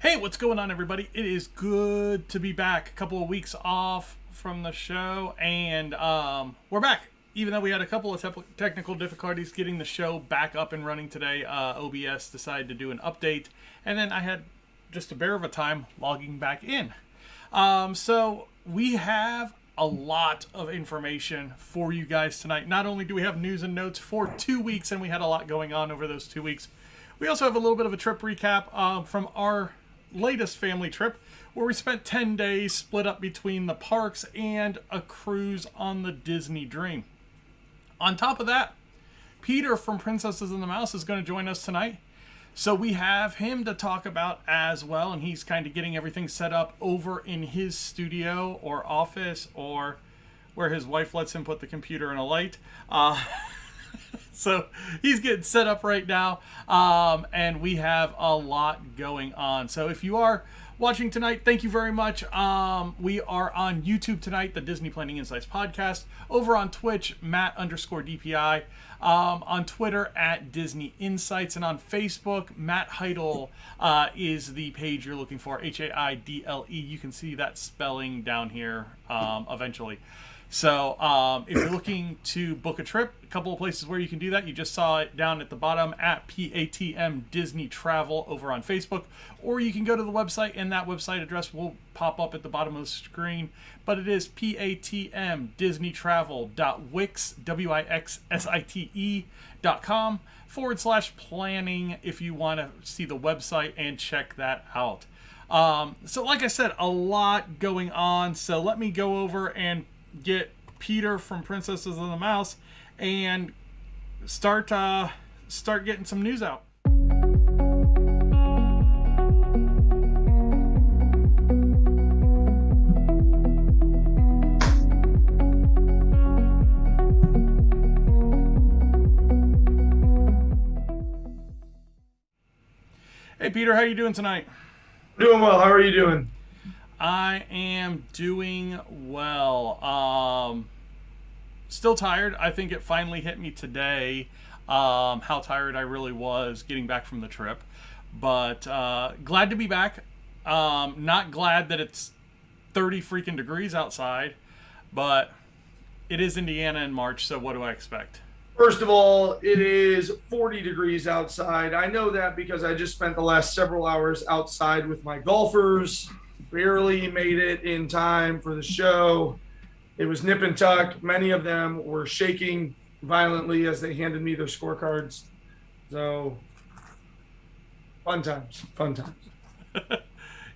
Hey, what's going on, everybody? It is good to be back. A couple of weeks off from the show, and we're back. Even though we had a couple of technical difficulties getting the show back up and running today, OBS decided to do an update, and then I had just a bear of a time logging back in. So we have a lot of information for you guys tonight. Not only do we have news and notes for 2 weeks, and we had a lot going on over those 2 weeks, we also have a little bit of a trip recap from our latest family trip, where we spent 10 days split up between the parks and a cruise on the Disney Dream. On top of that, Peter from Princesses and the Mouse is going to join us tonight. So we have him to talk about as well, and he's kind of getting everything set up over in his studio or office or where his wife lets him put the computer in a light. So he's getting set up right now, and we have a lot going on. So if you are watching tonight, thank you very much. We are on YouTube tonight, the Disney Planning Insights podcast. Over on Twitch, Matt_DPI. On Twitter, @Disney Insights. And on Facebook, Matt Heidel is the page you're looking for, Haidle. You can see that spelling down here eventually. So if you're looking to book a trip, a couple of places where you can do that. You just saw it down at the bottom at PATM Disney Travel over on Facebook. Or you can go to the website, and that website address will pop up at the bottom of the screen. But it is patmdisneytravel.wixsite.com/planning if you want to see the website and check that out. So like I said, a lot going on. So let me go over and get Peter from Princesses of the Mouse and start getting some news out. Hey Peter, how you doing tonight? Doing well. How are you doing? I am doing well. Still tired. I think it finally hit me today how tired I really was getting back from the trip. But glad to be back. Not glad that it's 30 freaking degrees outside, but it is Indiana in March, so what do I expect? First of all, it is 40 degrees outside. I know that because I just spent the last several hours outside with my golfers. Barely made it in time for the show. It was nip and tuck. Many of them were shaking violently as they handed me their scorecards. So, fun times.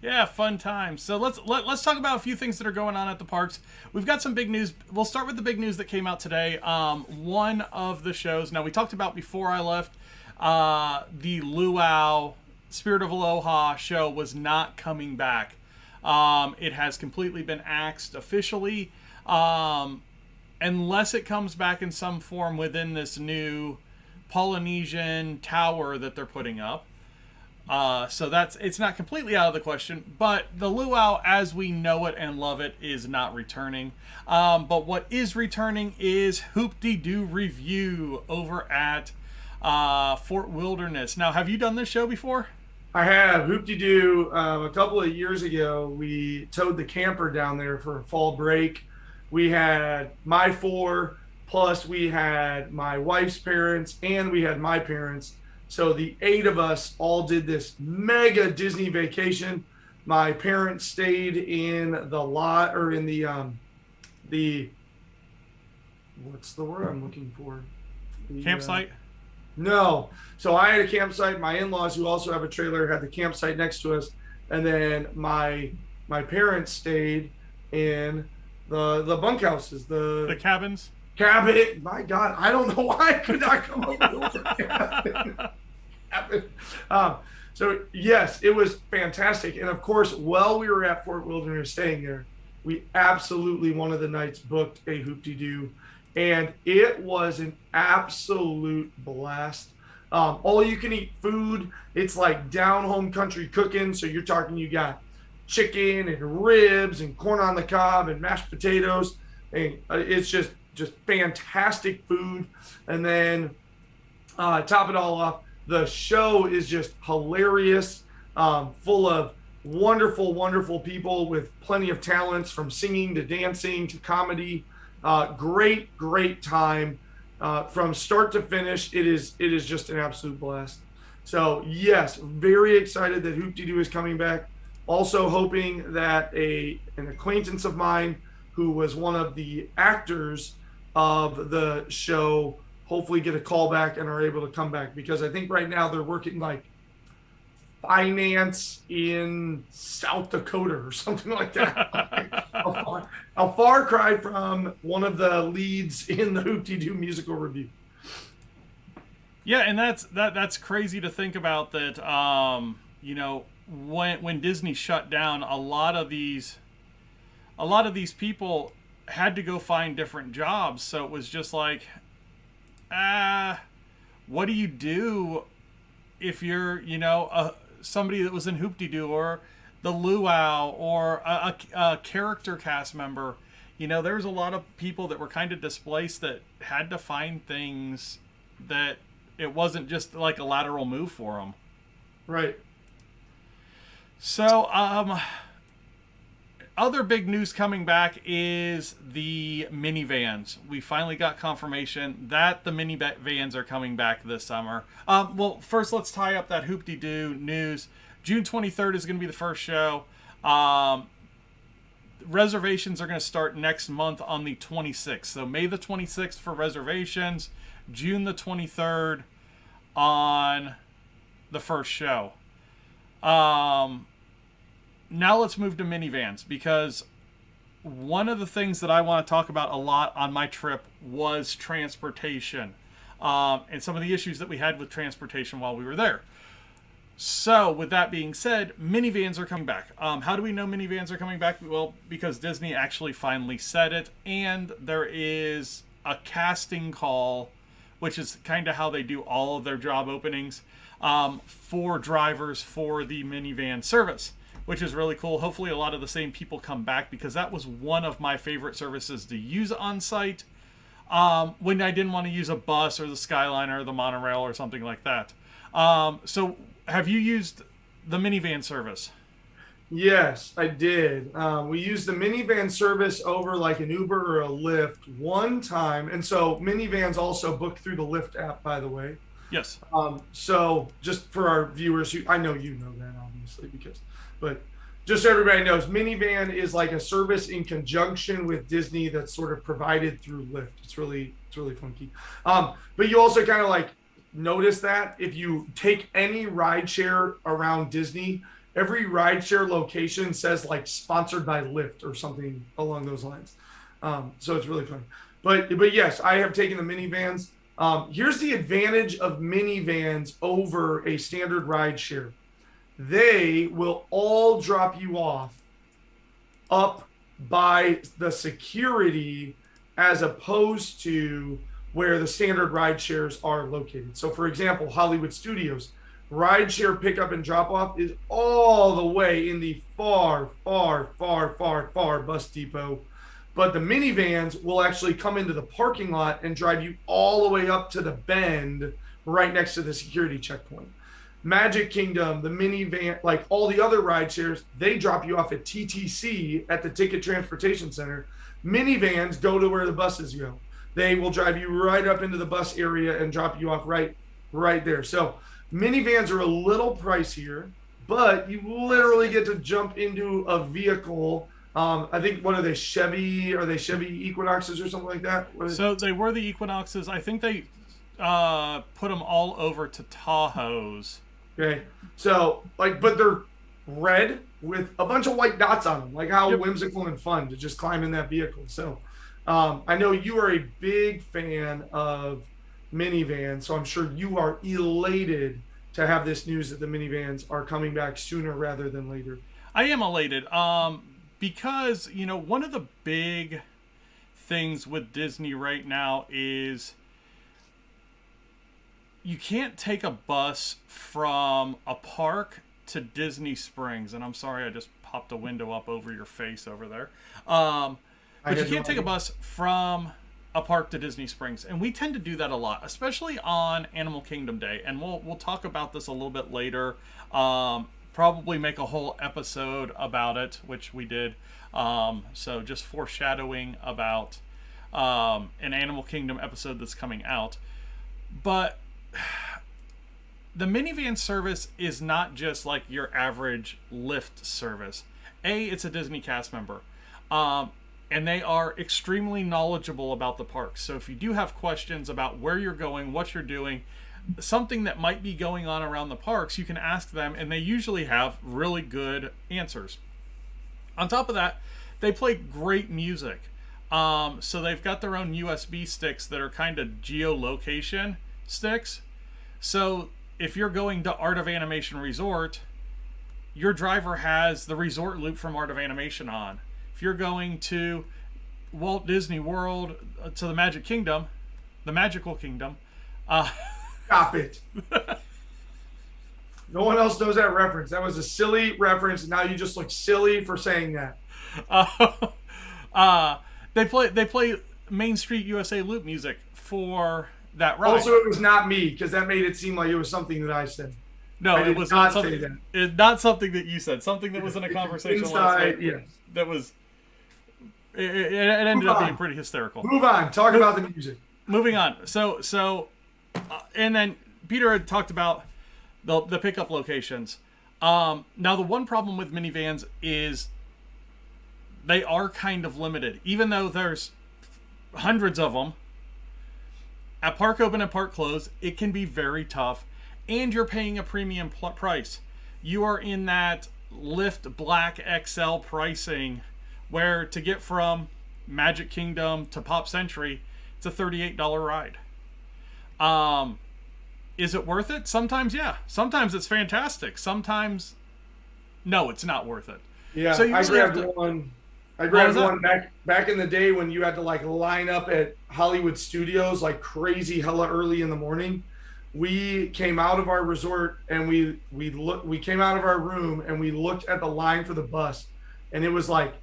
Yeah, fun times. So let's talk about a few things that are going on at the parks. We've got some big news. We'll start with the big news that came out today. One of the shows. Now we talked about before I left. The Luau Spirit of Aloha show was not coming back. It has completely been axed officially, unless it comes back in some form within this new Polynesian tower that they're putting up. So it's not completely out of the question, but the Luau as we know it and love it is not returning. But what is returning is Hoop-de-Doo Review over at Fort Wilderness. Now, have you done this show before? I have. Hoop-de-Doo, a couple of years ago, we towed the camper down there for a fall break. We had my four, plus we had my wife's parents, and we had my parents. So the 8 of us all did this mega Disney vacation. My parents stayed in the lot, or in the what's the word I'm looking for? Campsite? No. So I had a campsite. My in-laws, who also have a trailer, had the campsite next to us. And then my parents stayed in the bunkhouses, the cabins. Cabin. My God, I don't know why I could not come up with the word cabin. So yes, it was fantastic. And of course, while we were at Fort Wilderness staying there, we absolutely one of the nights booked a Hoop-de-Doo. And it was an absolute blast. All you can eat food. It's like down home country cooking. So you're talking, you got chicken and ribs and corn on the cob and mashed potatoes. And it's just fantastic food. And then top it all off, the show is just hilarious, full of wonderful people with plenty of talents, from singing to dancing to comedy. Great time from start to finish. It is just an absolute blast. So yes, very excited that Hoop-de-Doo is coming back. Also hoping that an acquaintance of mine who was one of the actors of the show hopefully get a call back and are able to come back, because I think right now they're working like finance in South Dakota or something like that. A far cry from one of the leads in the Hoop-de-Doo musical review. Yeah, and that's crazy to think about that. When Disney shut down, a lot of these people had to go find different jobs. So it was just like, what do you do if you're, somebody that was in Hoop-Dee-Doo or the Luau or a character cast member? There's a lot of people that were kind of displaced that had to find things that it wasn't just like a lateral move for them. Right. So, other big news coming back is the minivans. We finally got confirmation that the minivans are coming back this summer. Well, first let's tie up that Hoop-Dee-Doo news. June 23rd is going to be the first show. Reservations are going to start next month on the 26th. So May the 26th for reservations, June the 23rd on the first show. Now let's move to minivans, because one of the things that I want to talk about a lot on my trip was transportation, and some of the issues that we had with transportation while we were there. So, with that being said, minivans are coming back. How do we know minivans are coming back? Well, because Disney actually finally said it, and there is a casting call, which is kind of how they do all of their job openings, for drivers for the minivan service, which is really cool. Hopefully a lot of the same people come back, because that was one of my favorite services to use on site when I didn't want to use a bus or the Skyliner or the monorail or something like that. So have you used the minivan service? Yes, I did. We used the minivan service over like an Uber or a Lyft one time. And so minivans also book through the Lyft app, by the way. Yes. So just for our viewers, I know you know that obviously, but just so everybody knows, minivan is like a service in conjunction with Disney that's sort of provided through Lyft. It's really funky. But you also kind of like notice that if you take any rideshare around Disney, every rideshare location says like sponsored by Lyft or something along those lines. So it's really fun. But yes, I have taken the minivans. Here's the advantage of minivans over a standard rideshare. They will all drop you off up by the security, as opposed to where the standard ride shares are located. So for example, Hollywood Studios, rideshare pickup and drop off is all the way in the far bus depot. But the minivans will actually come into the parking lot and drive you all the way up to the bend right next to the security checkpoint. Magic Kingdom, the minivan, like all the other ride shares, they drop you off at TTC at the Ticket Transportation Center. Minivans go to where the buses go. They will drive you right up into the bus area and drop you off right there. So minivans are a little pricier, but you literally get to jump into a vehicle. I think, what are they, Chevy? Are they Chevy Equinoxes or something like that? So they were the Equinoxes. I think they put them all over to Tahoes. Okay. So, like, but they're red with a bunch of white dots on them. Like, how whimsical and fun to just climb in that vehicle. So, I know you are a big fan of minivans, so I'm sure you are elated to have this news that the minivans are coming back sooner rather than later. I am elated. Because, one of the big things with Disney right now is you can't take a bus from a park to Disney Springs. And I'm sorry, I just popped a window up over your face over there. But you can't take a bus from a park to Disney Springs. And we tend to do that a lot, especially on Animal Kingdom Day. And we'll talk about this a little bit later. Probably make a whole episode about it, which we did. So just foreshadowing about an Animal Kingdom episode that's coming out. But the minivan service is not just like your average Lyft service. It's a Disney cast member. And they are extremely knowledgeable about the parks. So if you do have questions about where you're going, what you're doing, something that might be going on around the parks, you can ask them, and they usually have really good answers. On top of that, they play great music. So they've got their own USB sticks that are kind of geolocation sticks. So if you're going to Art of Animation Resort, your driver has the resort loop from Art of Animation on. If you're going to Walt Disney World, to the Magical Kingdom. Stop it. No one else knows that reference. That was a silly reference. Now you just look silly for saying that. They play Main Street USA loop music for that ride. Also, it was not me, because that made it seem like it was something that I said. No, it was not something. Say that. It's not something that you said. Something that was in a conversation last night. Yes. That was. It ended up being pretty hysterical. Move on. Talk about the music. Moving on. So, and then Peter had talked about the pickup locations. Now, the one problem with minivans is they are kind of limited, even though there's hundreds of them. At park open and park close, it can be very tough, and you're paying a premium price. You are in that Lyft Black XL pricing, where to get from Magic Kingdom to Pop Century, it's a $38 ride. Is it worth it? Sometimes, yeah. Sometimes it's fantastic. Sometimes, no, it's not worth it. Yeah, so I grabbed one. I grabbed one back in the day when you had to like line up at Hollywood Studios like crazy, hella early in the morning. We came out of our resort and we came out of our room and we looked at the line for the bus, and it was like,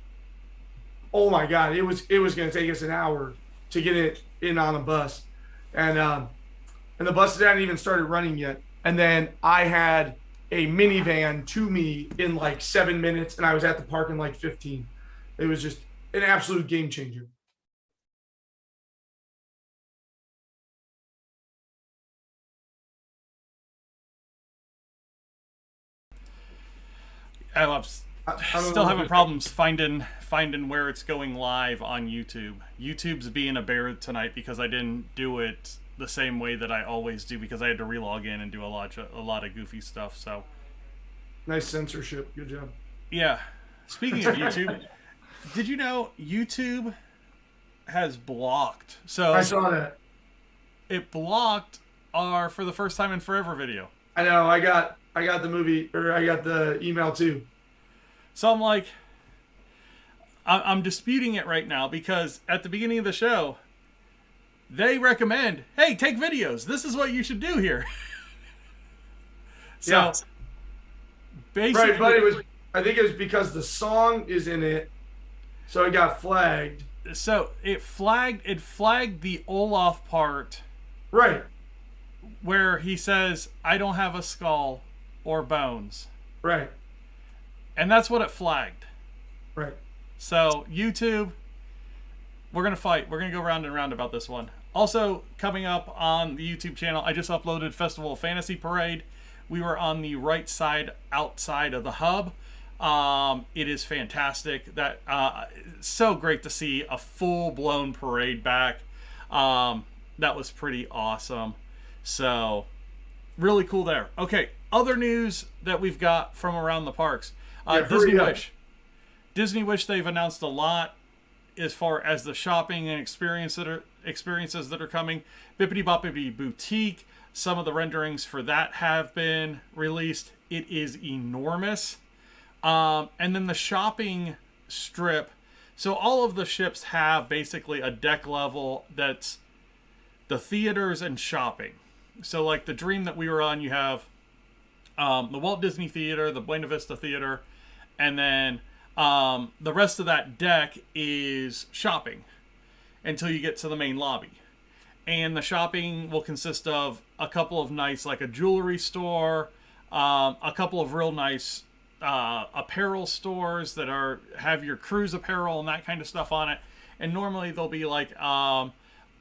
oh my God, it was going to take us an hour to get it in on a bus, and the buses hadn't even started running yet. And then I had a minivan to me in like 7 minutes, and I was at the park in like 15. It was just an absolute game changer. I'm still having problems finding where it's going live on YouTube. YouTube's being a bear tonight because I didn't do it the same way that I always do, because I had to relog in and do a lot of goofy stuff. So nice censorship. Good job. Yeah. Speaking of YouTube, did you know YouTube has blocked? So I saw that. It blocked our For the First Time in Forever video. I know. I got the movie, or I got the email too. So I'm like, I'm disputing it right now, because at the beginning of the show, they recommend, hey, take videos. This is what you should do here. So yeah. Basically, right, but I think it was because the song is in it, so it got flagged. So it flagged the Olaf part. Right. Where he says, I don't have a skull or bones. Right. And that's what it flagged. Right. So YouTube, we're going to fight. We're going to go round and round about this one. Also, coming up on the YouTube channel, I just uploaded Festival of Fantasy Parade. We were on the right side outside of the hub. It is fantastic. That so great to see a full-blown parade back. That was pretty awesome. So, really cool there. Okay, other news that we've got from around the parks. Disney Wish, they've announced a lot as far as the shopping and experiences that are coming. Bippity Boppity Boutique, some of the renderings for that have been released. It is enormous. And then the shopping strip. So all of the ships have basically a deck level that's the theaters and shopping. So like the Dream that we were on, you have the Walt Disney Theater, the Buena Vista Theater, and then the rest of that deck is shopping until you get to the main lobby. And the shopping will consist of a couple of nice, like a jewelry store, a couple of real nice apparel stores that have your cruise apparel and that kind of stuff on it. And normally there'll be like a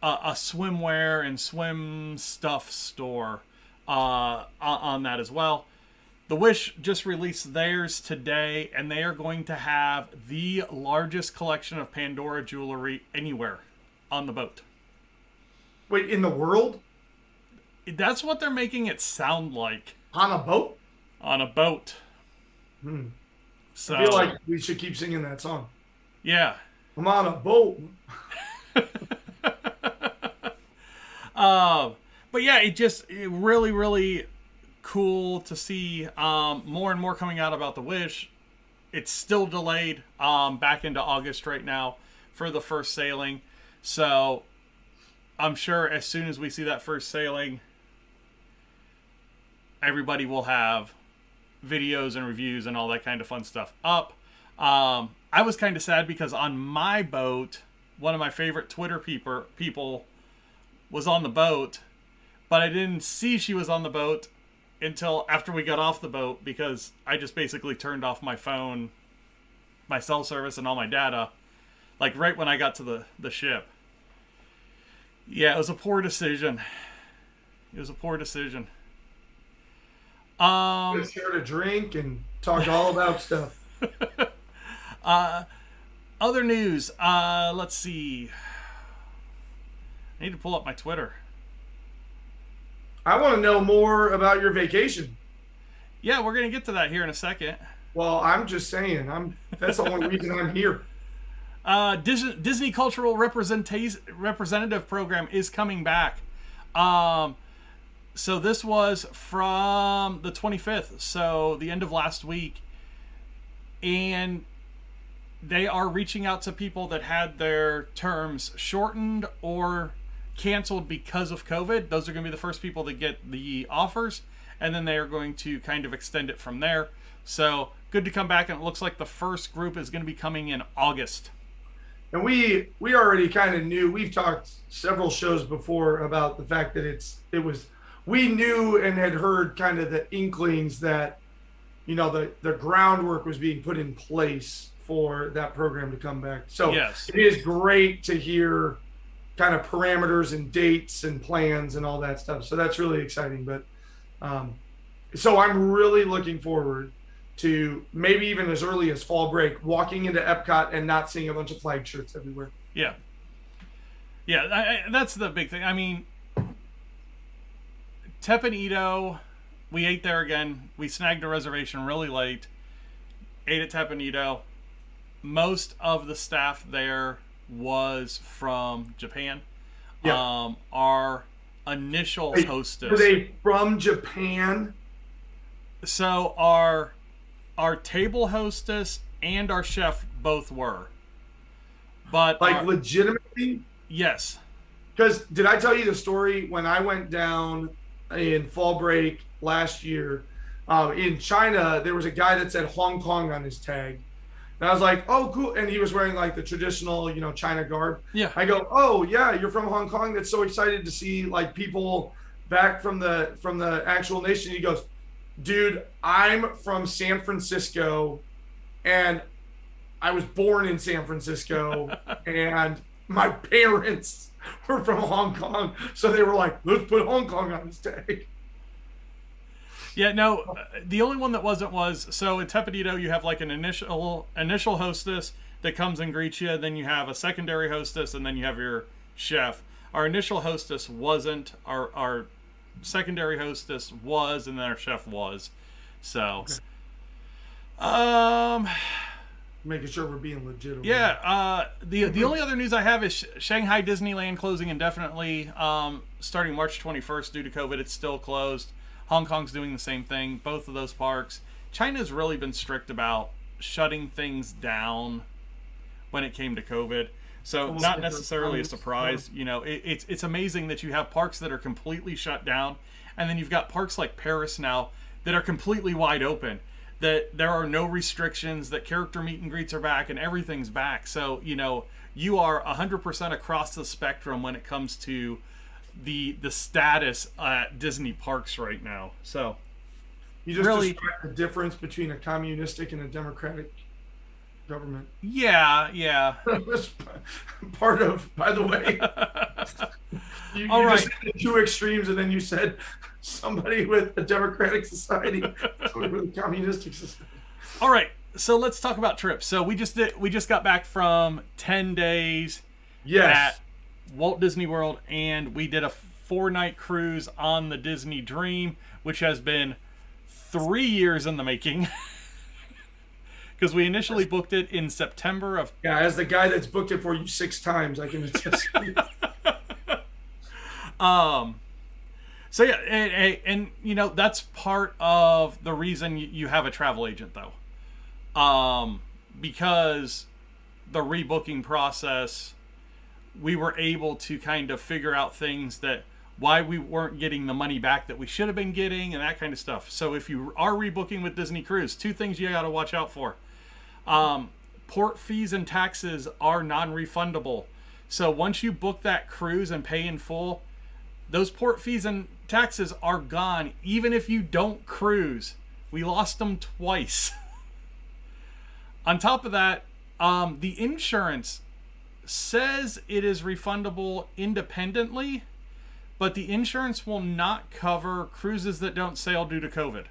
swimwear and swim stuff store on that as well. The Wish just released theirs today, and they are going to have the largest collection of Pandora jewelry anywhere on the boat. Wait, in the world? That's what they're making it sound like. On a boat? On a boat. So, I feel like we should keep singing that song. Yeah. I'm on a boat. But yeah, it really, really cool to see more and more coming out about the Wish. It's still delayed back into August right now for the first sailing. So I'm sure as soon as we see that first sailing, everybody will have videos and reviews and all that kind of fun stuff up. I was kind of sad because on my boat, one of my favorite Twitter people was on the boat, but I didn't see she was on the boat until after we got off the boat, because I just basically turned off my phone, my cell service, and all my data, like right when I got to the ship. Yeah, it was a poor decision. Just here to drink and talk all about stuff. Other news. Let's see. I need to pull up my Twitter. I want to know more about your vacation. Yeah, we're gonna get to that here in a second. Well, I'm just saying. That's the only reason I'm here. Disney Cultural Representative Program is coming back. So this was from the 25th, so the end of last week, and they are reaching out to people that had their terms shortened or canceled because of COVID. Those are going to be the first people that get the offers, and then they are going to kind of extend it from there. So good to come back, and it looks like the first group is going to be coming in August. And we already kind of knew. We've talked several shows before about the fact that we knew and had heard kind of the inklings that, the groundwork was being put in place for that program to come back. So yes, it is great to hear kind of parameters and dates and plans and all that stuff. So that's really exciting. But so I'm really looking forward to maybe even as early as fall break, walking into Epcot and not seeing a bunch of flag shirts everywhere. Yeah. Yeah, that's the big thing. I mean, Tep and Ito, we ate there again. We snagged a reservation really late. Ate at Tep and Ito. Most of the staff there was from Japan. Yeah. Our initial hostess. Were they from Japan? So our table hostess and our chef both were. But legitimately? Yes. Because did I tell you the story when I went down in fall break last year? In China, there was a guy that said Hong Kong on his tag. And I was like, oh, cool. And he was wearing like the traditional, China garb. Yeah. I go, oh, yeah, you're from Hong Kong. That's so excited to see like people back from the actual nation. He goes, dude, I'm from San Francisco and I was born in San Francisco and my parents were from Hong Kong. So they were like, let's put Hong Kong on his tag. Yeah, no, the only one that wasn't was, so in Tep and Ito, you have like an initial hostess that comes and greets you. Then you have a secondary hostess, and then you have your chef. Our initial hostess wasn't. Our secondary hostess was, and then our chef was. So, okay. Making sure we're being legitimate. Yeah. The only other news I have is Shanghai Disneyland closing indefinitely, starting March 21st due to COVID. It's still closed. Hong Kong's doing the same thing. Both of those parks. China's really been strict about shutting things down when it came to COVID. So not necessarily a surprise. It's amazing that you have parks that are completely shut down, and then you've got parks like Paris now that are completely wide open. That there are no restrictions, that character meet and greets are back, and everything's back. So, you are 100% across the spectrum when it comes to the status at Disney parks right now. So you just really described the difference between a communistic and a democratic government. Yeah. Part of, by the way. You just said the two extremes, and then you said somebody with a democratic society, somebody with a communistic society. All right, so let's talk about trips. So we just got back from 10 days at Walt Disney World, and we did a 4-night cruise on the Disney Dream, which has been 3 years in the making. Because we initially booked it in September of... Yeah, as the guy that's booked it for you 6 times, I can attest to you. So yeah, and you know, that's part of the reason you have a travel agent, though, because the rebooking process, we were able to kind of figure out things that why we weren't getting the money back that we should have been getting and that kind of stuff. So if you are rebooking with Disney Cruise, two things you got to watch out for. Port fees and taxes are non-refundable. So once you book that cruise and pay in full, those port fees and taxes are gone, even if you don't cruise. We lost them twice. On top of that, the insurance says it is refundable independently, but the insurance will not cover cruises that don't sail due to COVID,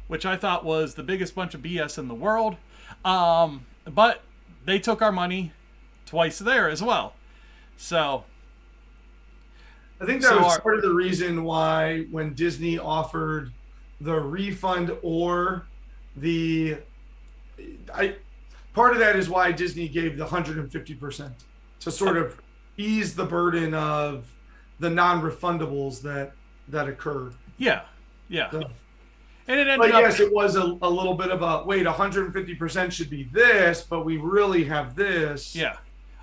which I thought was the biggest bunch of BS in the world. But they took our money twice there as well. So I think that was part of the reason why when Disney offered the refund or part of that is why Disney gave the 150% to sort of ease the burden of the non-refundables that occurred. Yeah. So, and it ended but yes, it was a little bit of a, wait, 150% should be this, but we really have this. Yeah.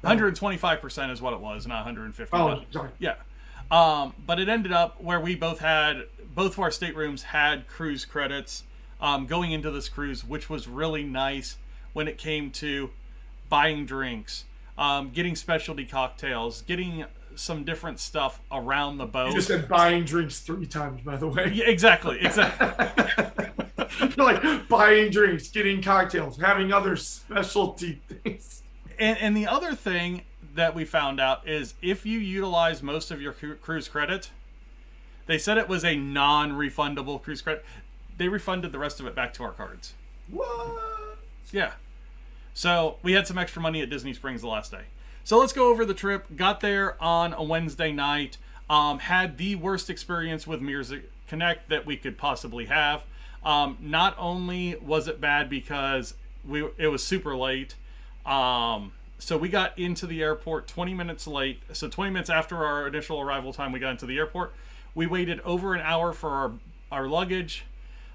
125% is what it was, not 150. Oh, sorry. Yeah. But it ended up where we both of our staterooms had cruise credits going into this cruise, which was really nice when it came to buying drinks, getting specialty cocktails, getting some different stuff around the boat. You just said buying drinks 3 times, by the way. Yeah, exactly. Like buying drinks, getting cocktails, having other specialty things. And the other thing that we found out is if you utilize most of your cruise credit, they said it was a non-refundable cruise credit. They refunded the rest of it back to our cards. What? Yeah. So we had some extra money at Disney Springs the last day. So let's go over the trip. Got there on a Wednesday night. Had the worst experience with Music Connect that we could possibly have. Not only was it bad because it was super late. So we got into the airport 20 minutes late. So 20 minutes after our initial arrival time, we got into the airport. We waited over an hour for our luggage.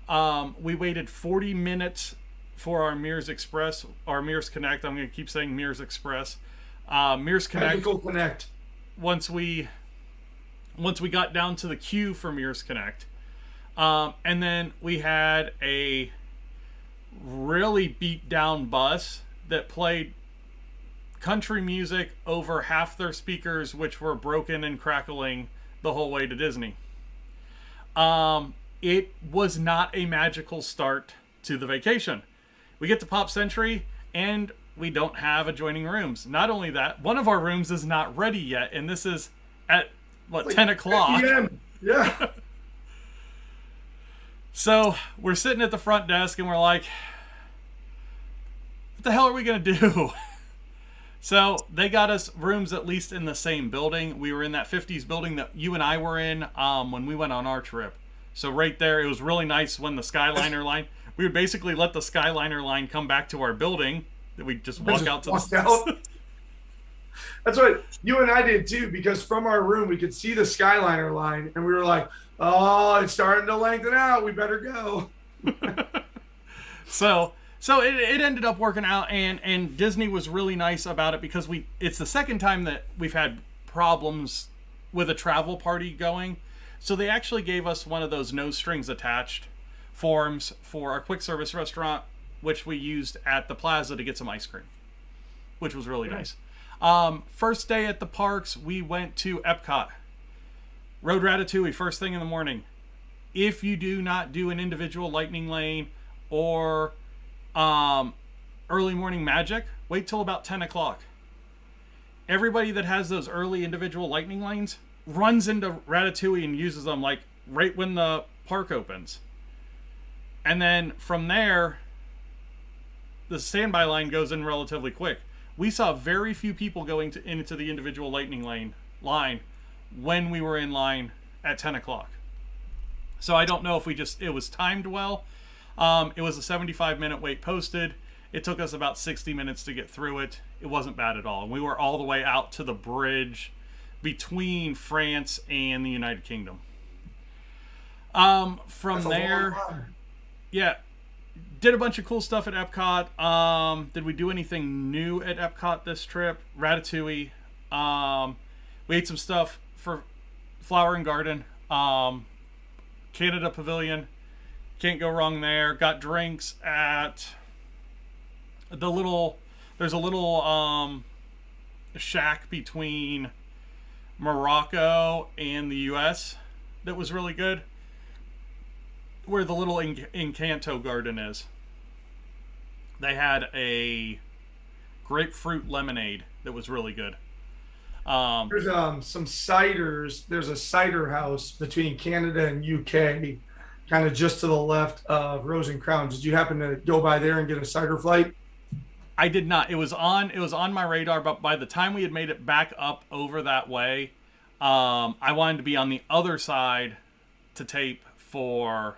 We waited 40 minutes for our Mears Express, or Mears Connect. I'm going to keep saying Mears Express. Mears Connect. Technical Connect. Once we got down to the queue for Mears Connect, and then we had a really beat down bus that played country music over half their speakers, which were broken and crackling the whole way to Disney. It was not a magical start to the vacation. We get to Pop Century and we don't have adjoining rooms. Not only that, one of our rooms is not ready yet, and this is at like 10 o'clock. Yeah. So we're sitting at the front desk and we're like, what the hell are we going to do? So they got us rooms at least in the same building. We were in that 50s building that you and I were in when we went on our trip. So right there, it was really nice when the Skyliner line, we would basically let the Skyliner line come back to our building. That we just walk out to the... That's what you and I did too, because from our room, we could see the Skyliner line and we were like, oh, it's starting to lengthen out. We better go. So it ended up working out, and Disney was really nice about it because it's the second time that we've had problems with a travel party going. So they actually gave us one of those no strings attached forms for our quick service restaurant, which we used at the plaza to get some ice cream, which was really nice. First day at the parks, we went to Epcot. Rode Ratatouille first thing in the morning. If you do not do an individual lightning lane or early morning magic, wait till about 10 o'clock. Everybody that has those early individual lightning lanes runs into Ratatouille and uses them like right when the park opens. And then from there, the standby line goes in relatively quick. We saw very few people going into the individual lightning line when we were in line at 10 o'clock. So I don't know if it was timed well. It was a 75-minute wait posted. It took us about 60 minutes to get through it. It wasn't bad at all. And we were all the way out to the bridge between France and the United Kingdom. From there, yeah, did a bunch of cool stuff at Epcot. Did we do anything new at Epcot this trip? Ratatouille. We ate some stuff for Flower and Garden. Canada Pavilion. Can't go wrong there. Got drinks at the little... There's a little shack between Morocco and the U.S. that was really good. Where the little Encanto garden is. They had a grapefruit lemonade that was really good. There's some ciders. There's a cider house between Canada and UK, kind of just to the left of Rose and Crown. Did you happen to go by there and get a cider flight? I did not. It was on my radar, but by the time we had made it back up over that way, I wanted to be on the other side to tape for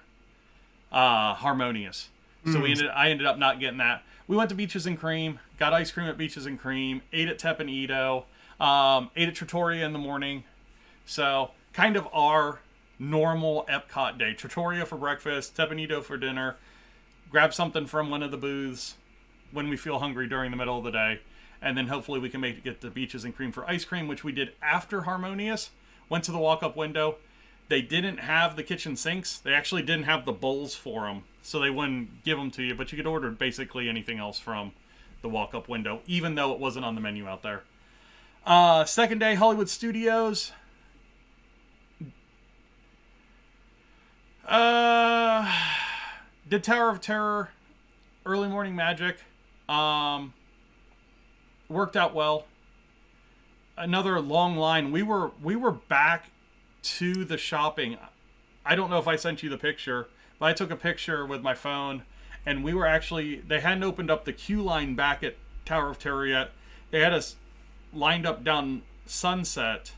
Harmonious. So I ended up not getting that. We went to Beaches and Cream, got ice cream at Beaches and Cream, ate at Tep and Edo, ate at Trattoria in the morning. So kind of our normal Epcot day. Trattoria for breakfast, Tep and Edo for dinner, grab something from one of the booths when we feel hungry during the middle of the day, and then hopefully we can get to Beaches and Cream for ice cream, which we did after Harmonious. Went to the walk-up window. They didn't have the kitchen sinks. They actually didn't have the bowls for them, so they wouldn't give them to you, but you could order basically anything else from the walk-up window, even though it wasn't on the menu out there. Second day, Hollywood Studios. Did Tower of Terror, Early Morning Magic. Worked out well. Another long line. We were back to the shopping. I don't know if I sent you the picture, but I took a picture with my phone, and we were actually, they hadn't opened up the queue line back at Tower of Terror yet. They had us lined up down Sunset,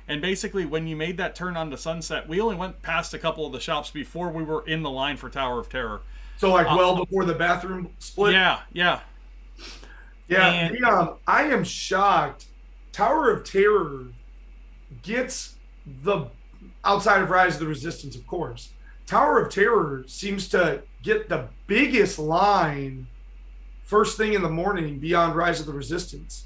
and basically when you made that turn onto Sunset, we only went past a couple of the shops before we were in the line for Tower of Terror. So like well before the bathroom split? Yeah. And I am shocked. Tower of Terror gets the, outside of Rise of the Resistance, of course, Tower of Terror seems to get the biggest line first thing in the morning beyond Rise of the Resistance.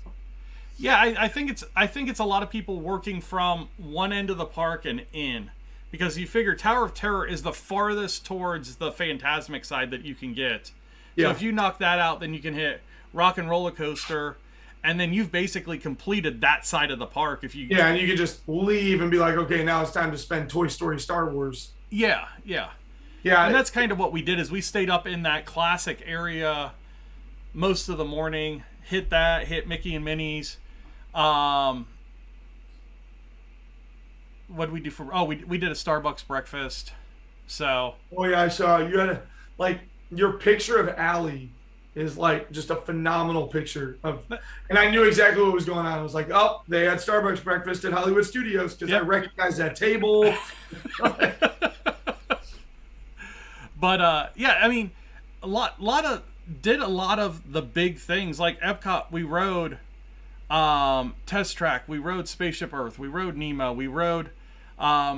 Yeah, I think it's a lot of people working from one end of the park and in, because you figure Tower of Terror is the farthest towards the Phantasmic side that you can get. Yeah. So if you knock that out, then you can hit Rock and Roller Coaster, and then you've basically completed that side of the park. If you and you could just leave and be like, okay, now it's time to spend Toy Story, Star Wars. Yeah. And that's kind of what we did, is we stayed up in that classic area most of the morning, hit Mickey and Minnie's. What did we do for? Oh, we did a Starbucks breakfast. So. Oh yeah, I saw you had your picture of Allie is like just a phenomenal picture of, and I knew exactly what was going on. I was like, oh, they had Starbucks breakfast at Hollywood Studios because I recognized that table. But yeah, I mean, did a lot of the big things like Epcot. We rode Test Track, we rode Spaceship Earth, we rode Nemo, we rode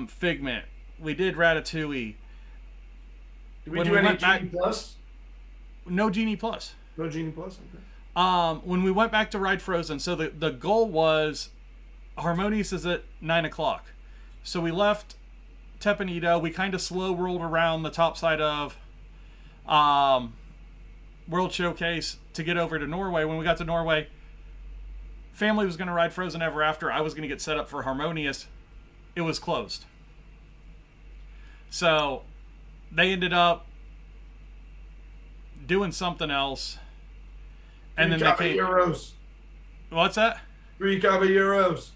Figment, we did Ratatouille. Did we do any Genie Plus? No Genie Plus. No Genie Plus? Okay. When we went back to ride Frozen, so the goal was Harmonious is at 9 o'clock. So we left Tep and Edo. We kind of slow rolled around the top side of World Showcase to get over to Norway. When we got to Norway, family was going to ride Frozen Ever After. I was going to get set up for Harmonious. It was closed. So they ended up doing something else, and then they came. What's that? 3 Caballeros.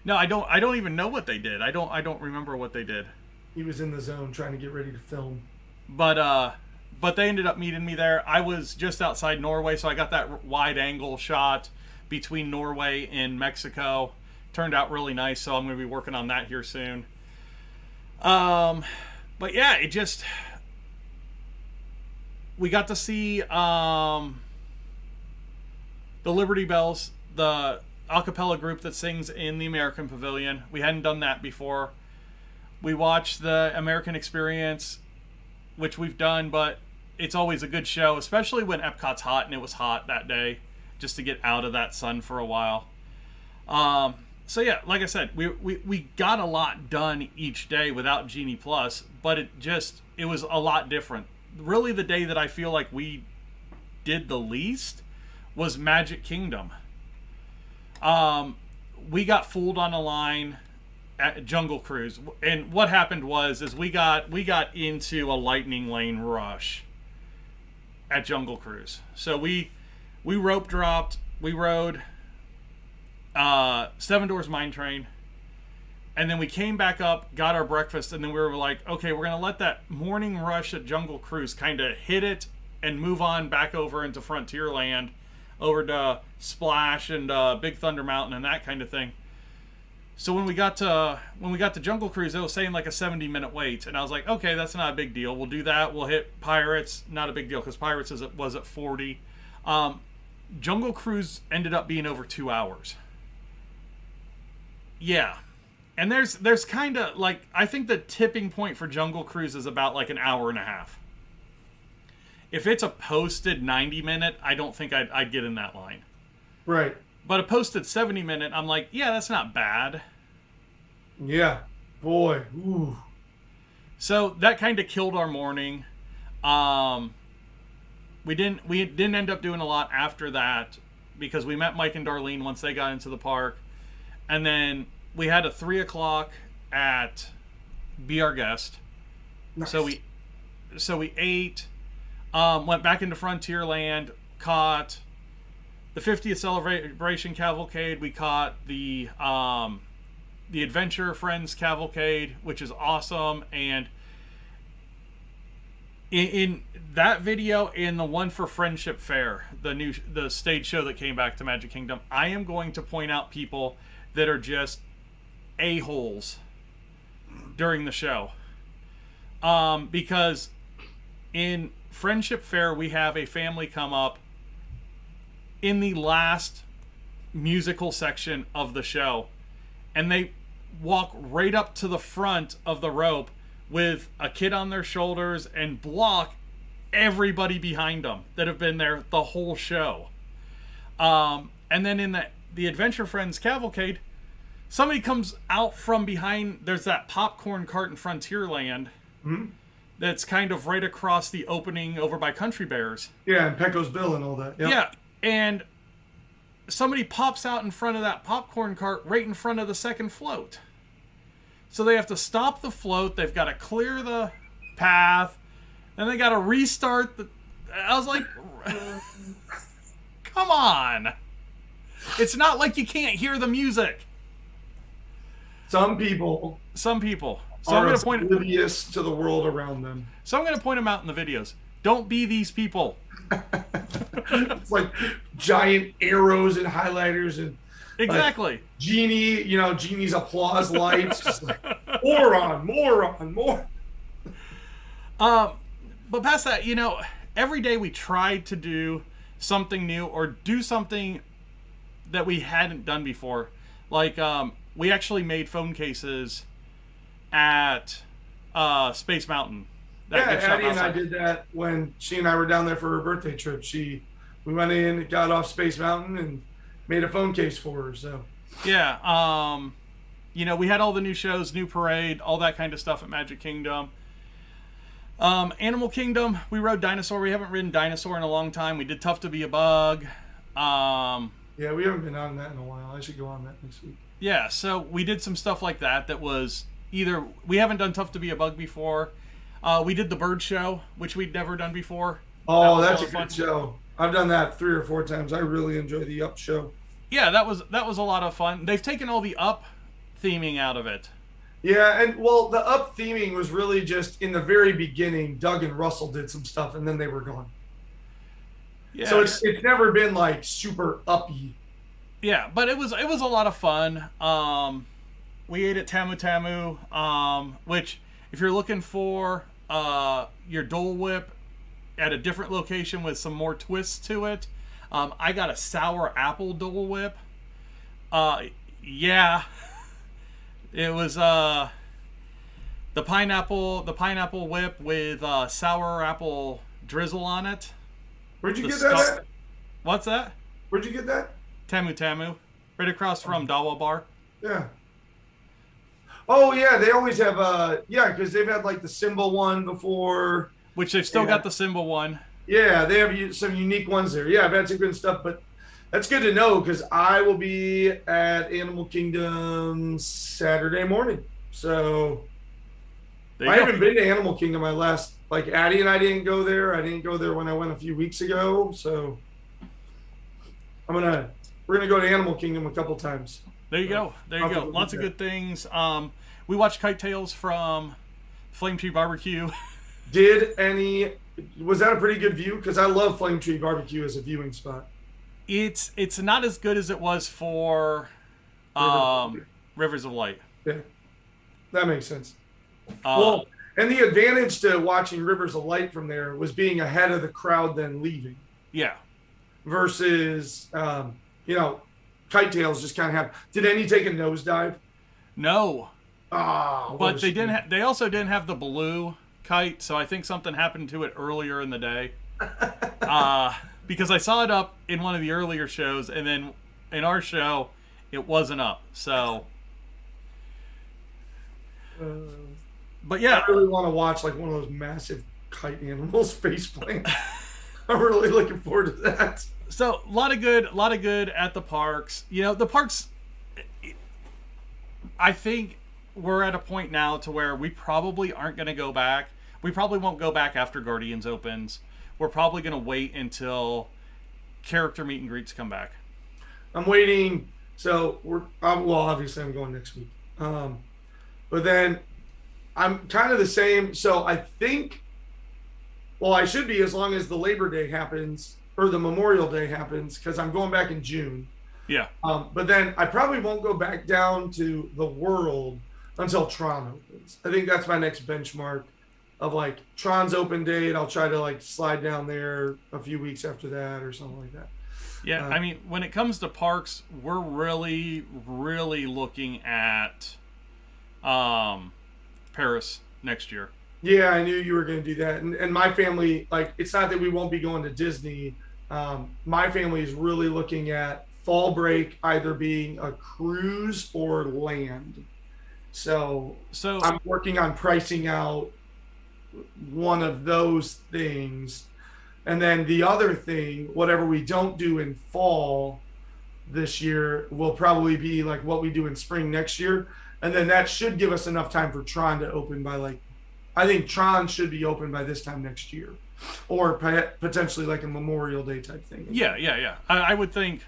No, I don't even know what they did. I don't remember what they did. He was in the zone trying to get ready to film. But they ended up meeting me there. I was just outside Norway, so I got that wide angle shot between Norway and Mexico. Turned out really nice, so I'm going to be working on that here soon. But yeah, it just, we got to see the Liberty Bells, the a cappella group that sings in the American Pavilion. We hadn't done that before. We watched the American Experience, which we've done, but it's always a good show, especially when Epcot's hot, and it was hot that day, just to get out of that sun for a while. So yeah, like I said, we got a lot done each day without Genie Plus, but it was a lot different. Really, the day that I feel like we did the least was Magic Kingdom. We got fooled on a line at Jungle Cruise, and what happened was we got into a lightning lane rush at Jungle Cruise. So we rope dropped, we rode Seven Doors Mine Train, and then we came back up, got our breakfast, and then we were like, okay, we're gonna let that morning rush at Jungle Cruise kind of hit it and move on back over into Frontierland, over to Splash and Big Thunder Mountain and that kind of thing. So when we got to Jungle Cruise, it was saying like a 70-minute wait, and I was like, okay, that's not a big deal. We'll do that. We'll hit Pirates, not a big deal because Pirates was at 40. Jungle Cruise ended up being over 2 hours. Yeah, and there's kind of like, I think the tipping point for Jungle Cruise is about like an hour and a half. If it's a posted 90-minute, I don't think I'd get in that line. Right. But a posted 70-minute, I'm like, yeah, that's not bad. Yeah. Boy. Ooh. So that kind of killed our morning. We didn't end up doing a lot after that because we met Mike and Darlene once they got into the park. And then we had a 3 o'clock at Be Our Guest. Nice. So we ate, went back into Frontierland, caught the 50th Celebration Cavalcade. We caught the Adventure Friends Cavalcade, which is awesome. And in that video, in the one for Friendship Fair, the stage show that came back to Magic Kingdom, I am going to point out people that are just a-holes during the show. Because in Friendship Fair, we have a family come up in the last musical section of the show, and they walk right up to the front of the rope with a kid on their shoulders and block everybody behind them that have been there the whole show. And then in the Adventure Friends Cavalcade, somebody comes out from behind. There's that popcorn cart in Frontierland. Mm-hmm. That's kind of right across the opening over by Country Bears. Yeah, and Pecco's Bill and all that. Yep. Yeah, and somebody pops out in front of that popcorn cart right in front of the second float. So they have to stop the float. They've got to clear the path. Then they got to restart the... I was like, come on. It's not like you can't hear the music. Some people So are I'm going to point oblivious to the world around them. So I'm going to point them out in the videos. Don't be these people. It's like giant arrows and highlighters and Exactly. like Genie's applause lights, just like more. But past that, every day we tried to do something new or do something that we hadn't done before. Like, we actually made phone cases at Space Mountain. Addie and I did that when she and I were down there for her birthday trip. We went in, got off Space Mountain, and made a phone case for her. So yeah, we had all the new shows, new parade, all that kind of stuff at Magic Kingdom. Animal Kingdom, we rode Dinosaur. We haven't ridden Dinosaur in a long time. We did Tough to Be a Bug. Yeah, we haven't been on that in a while. I should go on that next week. Yeah, so we did some stuff like that was either... We haven't done Tough to Be a Bug before. We did the Bird Show, which we'd never done before. Oh, that's a good show. I've done that 3 or 4 times. I really enjoy the Up Show. Yeah, that was a lot of fun. They've taken all the Up theming out of it. Yeah, and the Up theming was really just in the very beginning. Doug and Russell did some stuff, and then they were gone. Yeah, so it's never been like super uppy. Yeah, but it was a lot of fun. We ate at Tamu Tamu, which if you're looking for your Dole Whip at a different location with some more twists to it, I got a sour apple Dole Whip. Uh, yeah, it was the pineapple whip with sour apple drizzle on it. Where'd you The get that at? What's that? Where'd you get that? Tamu Tamu, right across from Dawa Bar. Yeah. Oh yeah, they always have yeah, because they've had like the Simba one before. Which they've still got the Simba one. Yeah, they have some unique ones there. Yeah, I've had some good stuff, but that's good to know because I will be at Animal Kingdom Saturday morning. So I haven't been to Animal Kingdom. Like Addie and I didn't go there. I didn't go there when I went a few weeks ago. So we're gonna go to Animal Kingdom a couple times. There you go. There you go. Lots of good things. We watched Kite Tales from Flame Tree Barbecue. Was that a pretty good view? Because I love Flame Tree Barbecue as a viewing spot. It's not as good as it was for Rivers of Light. Yeah, that makes sense. Well, and the advantage to watching Rivers of Light from there was being ahead of the crowd then leaving. Yeah. Versus, Kite Tails just kind of have. Did any take a nosedive? No. Oh, but they didn't. They also didn't have the blue kite, so I think something happened to it earlier in the day. Because I saw it up in one of the earlier shows, and then in our show, it wasn't up. So, but yeah, I really want to watch like one of those massive kite animals face plant. I'm really looking forward to that. So a lot of good at the parks. The parks. I think we're at a point now to where we probably aren't going to go back. We probably won't go back after Guardians opens. We're probably going to wait until character meet and greets come back. I'm waiting. So obviously I'm going next week. But then I'm kind of the same. So I think, I should be as long as the Labor Day happens or the Memorial Day happens because I'm going back in June. Yeah. But then I probably won't go back down to the World until Tron opens. I think that's my next benchmark of like Tron's open date. I'll try to like slide down there a few weeks after that or something like that. Yeah, I mean, when it comes to parks, we're really, really looking at Paris next year. Yeah, I knew you were going to do that. And my family, like, it's not that we won't be going to Disney. My family is really looking at fall break either being a cruise or land. So I'm working on pricing out one of those things. And then the other thing, whatever we don't do in fall this year will probably be like what we do in spring next year. And then that should give us enough time for Tron to open by I think Tron should be open by this time next year or potentially like a Memorial Day type thing. Yeah. I would think,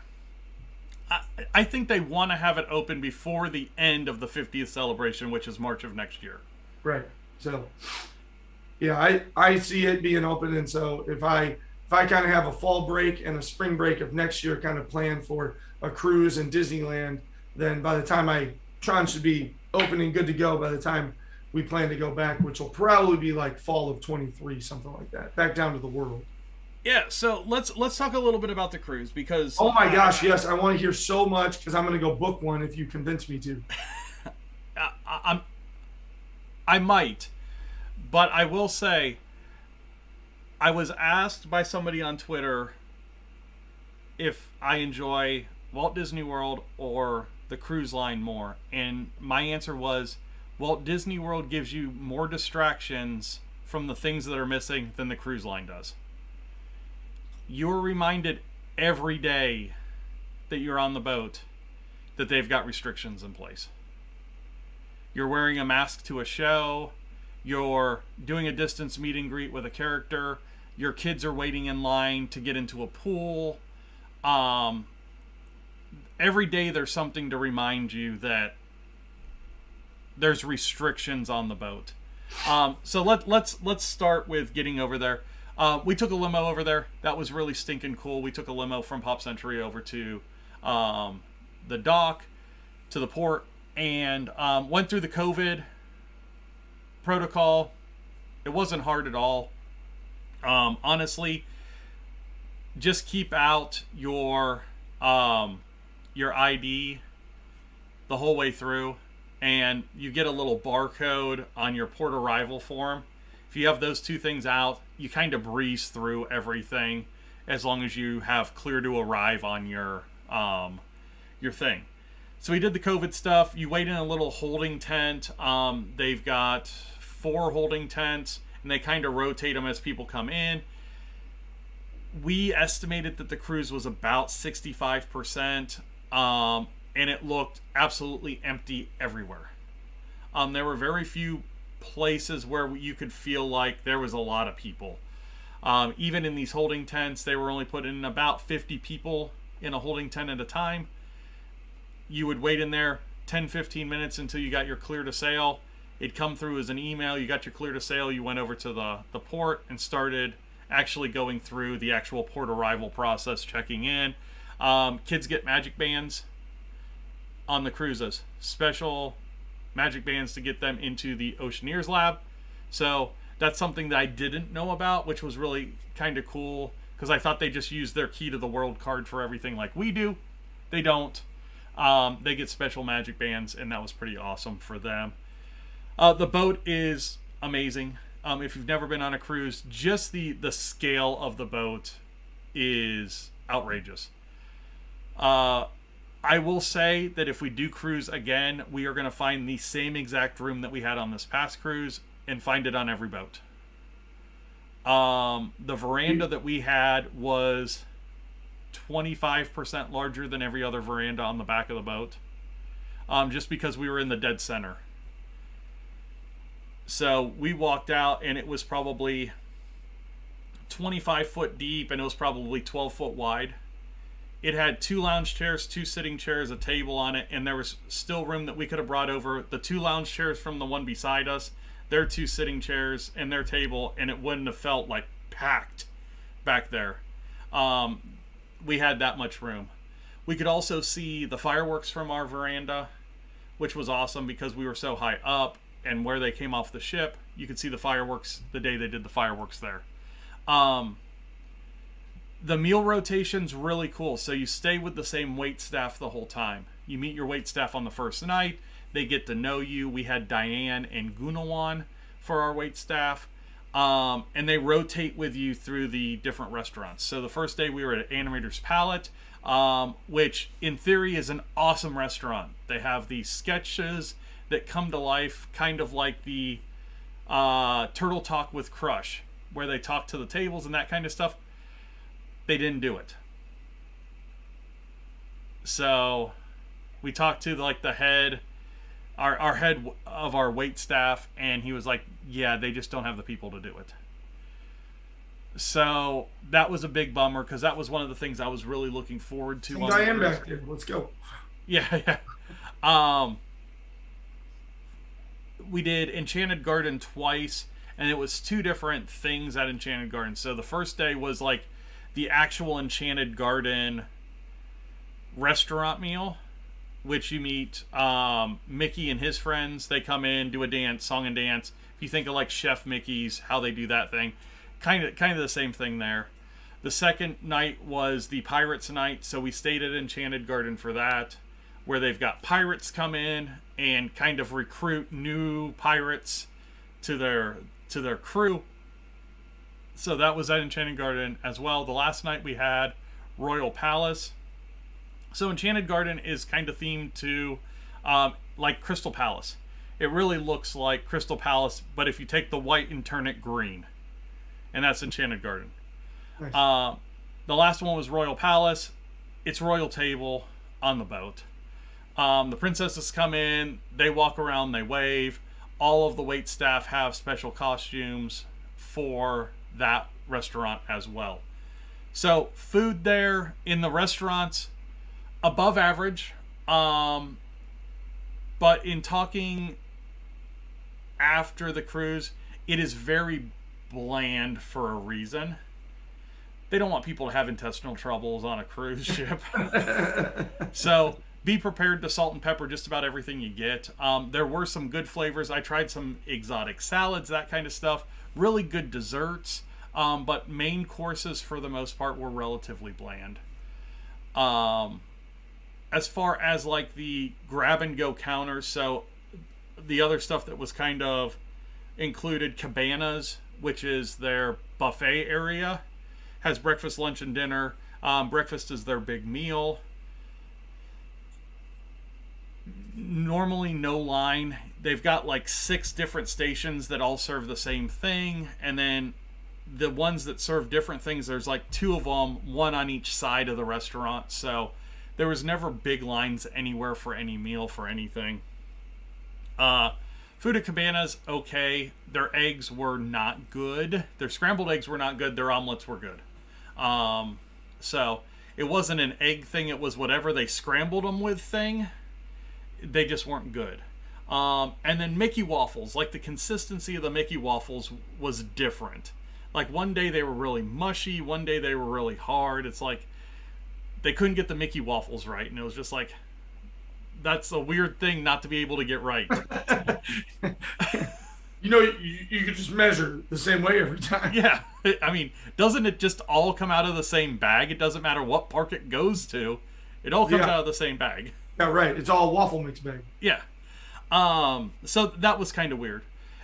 I think they want to have it open before the end of the 50th celebration, which is March of next year. Right. So yeah, I see it being open. And so if I kind of have a fall break and a spring break of next year kind of planned for a cruise in Disneyland, then by the time Tron should be open and good to go by the time we plan to go back, which will probably be like fall of 23, something like that, back down to the World. Yeah, so let's talk a little bit about the cruise because oh my gosh, yes, I want to hear so much because I'm going to go book one if you convince me to. I might, but I will say I was asked by somebody on Twitter if I enjoy Walt Disney World or the cruise line more, and my answer was Walt Disney World gives you more distractions from the things that are missing than the cruise line does. You're reminded every day that you're on the boat that they've got restrictions in place. You're wearing a mask to a show. You're doing a distance meet and greet with a character. Your kids are waiting in line to get into a pool. Every day there's something to remind you that there's restrictions on the boat. So let's start with getting over there. We took a limo over there. That was really stinking cool. We took a limo from Pop Century over to the dock, to the port, and went through the COVID protocol. It wasn't hard at all. Honestly, just keep out your ID the whole way through, and you get a little barcode on your port arrival form. If you have those two things out, you kind of breeze through everything as long as you have clear to arrive on your thing. So we did the COVID stuff. You wait in a little holding tent. They've got 4 holding tents, and they kind of rotate them as people come in. We estimated that the cruise was about 65%, and it looked absolutely empty everywhere. There were very few places where you could feel like there was a lot of people. Even in these holding tents, they were only putting in about 50 people in a holding tent at a time. You would wait in there 10-15 minutes until you got your clear to sail. It'd come through as an email. You got your clear to sail. You went over to the port and started actually going through the actual port arrival process, checking in. Kids get magic bands on the cruises. Special magic bands to get them into the Oceaneers lab. So that's something that I didn't know about, which was really kind of cool, because I thought they just used their key to the world card for everything like we do. They don't. They get special magic bands, and that was pretty awesome for them. The boat is amazing. If you've never been on a cruise, just the scale of the boat is outrageous. I will say that if we do cruise again, we are going to find the same exact room that we had on this past cruise and find it on every boat. The veranda that we had was 25% larger than every other veranda on the back of the boat, just because we were in the dead center. So we walked out and it was probably 25 foot deep, and it was probably 12 foot wide. It had 2 lounge chairs, 2 sitting chairs, a table on it, and there was still room that we could have brought over the 2 lounge chairs from the one beside us, their 2 sitting chairs, and their table, and it wouldn't have felt like packed back there. We had that much room. We could also see the fireworks from our veranda, which was awesome because we were so high up, and where they came off the ship, you could see the fireworks the day they did the fireworks there. The meal rotation's really cool. So you stay with the same wait staff the whole time. You meet your wait staff on the first night. They get to know you. We had Diane and Gunawan for our wait staff. And they rotate with you through the different restaurants. So the first day we were at Animator's Palette, which in theory is an awesome restaurant. They have these sketches that come to life, kind of like the Turtle Talk with Crush, where they talk to the tables and that kind of stuff. They didn't do it. So we talked to like the head, our head of our wait staff, and he was like, yeah, they just don't have the people to do it. So that was a big bummer, because that was one of the things I was really looking forward to. Diane back there. Let's go. Yeah. We did Enchanted Garden twice, and it was 2 different things at Enchanted Garden. So the first day was like the actual Enchanted Garden restaurant meal, which you meet Mickey and his friends. They come in, do a dance, song and dance. If you think of like Chef Mickey's, how they do that thing, kind of the same thing there. The second night was the Pirates night, so we stayed at Enchanted Garden for that, where they've got pirates come in and kind of recruit new pirates to their crew. So that was at Enchanted Garden as well. The last night we had Royal Palace. So Enchanted Garden is kind of themed to like Crystal Palace. It really looks like Crystal Palace, but if you take the white and turn it green. And that's Enchanted Garden. Nice. The last one was Royal Palace. It's royal table on the boat. The princesses come in, they walk around, they wave. All of the wait staff have special costumes for that restaurant as well. So food there in the restaurants, above average. But in talking after the cruise, it is very bland for a reason. They don't want people to have intestinal troubles on a cruise ship. So be prepared to salt and pepper just about everything you get. There were some good flavors. I tried some exotic salads, that kind of stuff. Really good desserts. But main courses, for the most part, were relatively bland. as far as like the grab and go counters, so the other stuff that was kind of included cabanas, which is their buffet area, has breakfast, lunch, and dinner. Breakfast is their big meal. Normally no line. They've got like 6 different stations that all serve the same thing, and then the ones that serve different things, there's like 2 of them, one on each side of the restaurant. So there was never big lines anywhere for any meal for anything. Food at Cabanas, okay. Their eggs were not good. Their scrambled eggs were not good. Their omelets were good. So it wasn't an egg thing. It was whatever they scrambled them with thing. They just weren't good. And then Mickey waffles, like the consistency of the Mickey waffles was different. Like one day they were really mushy, one day they were really hard. It's like they couldn't get the Mickey waffles right, and it was just like, that's a weird thing not to be able to get right. You could just measure the same way every time. Yeah, I mean, doesn't it just all come out of the same bag? It doesn't matter what park it goes to, it all comes out of the same bag. Yeah, right. It's all waffle mix bag. Yeah. So that was kind of weird.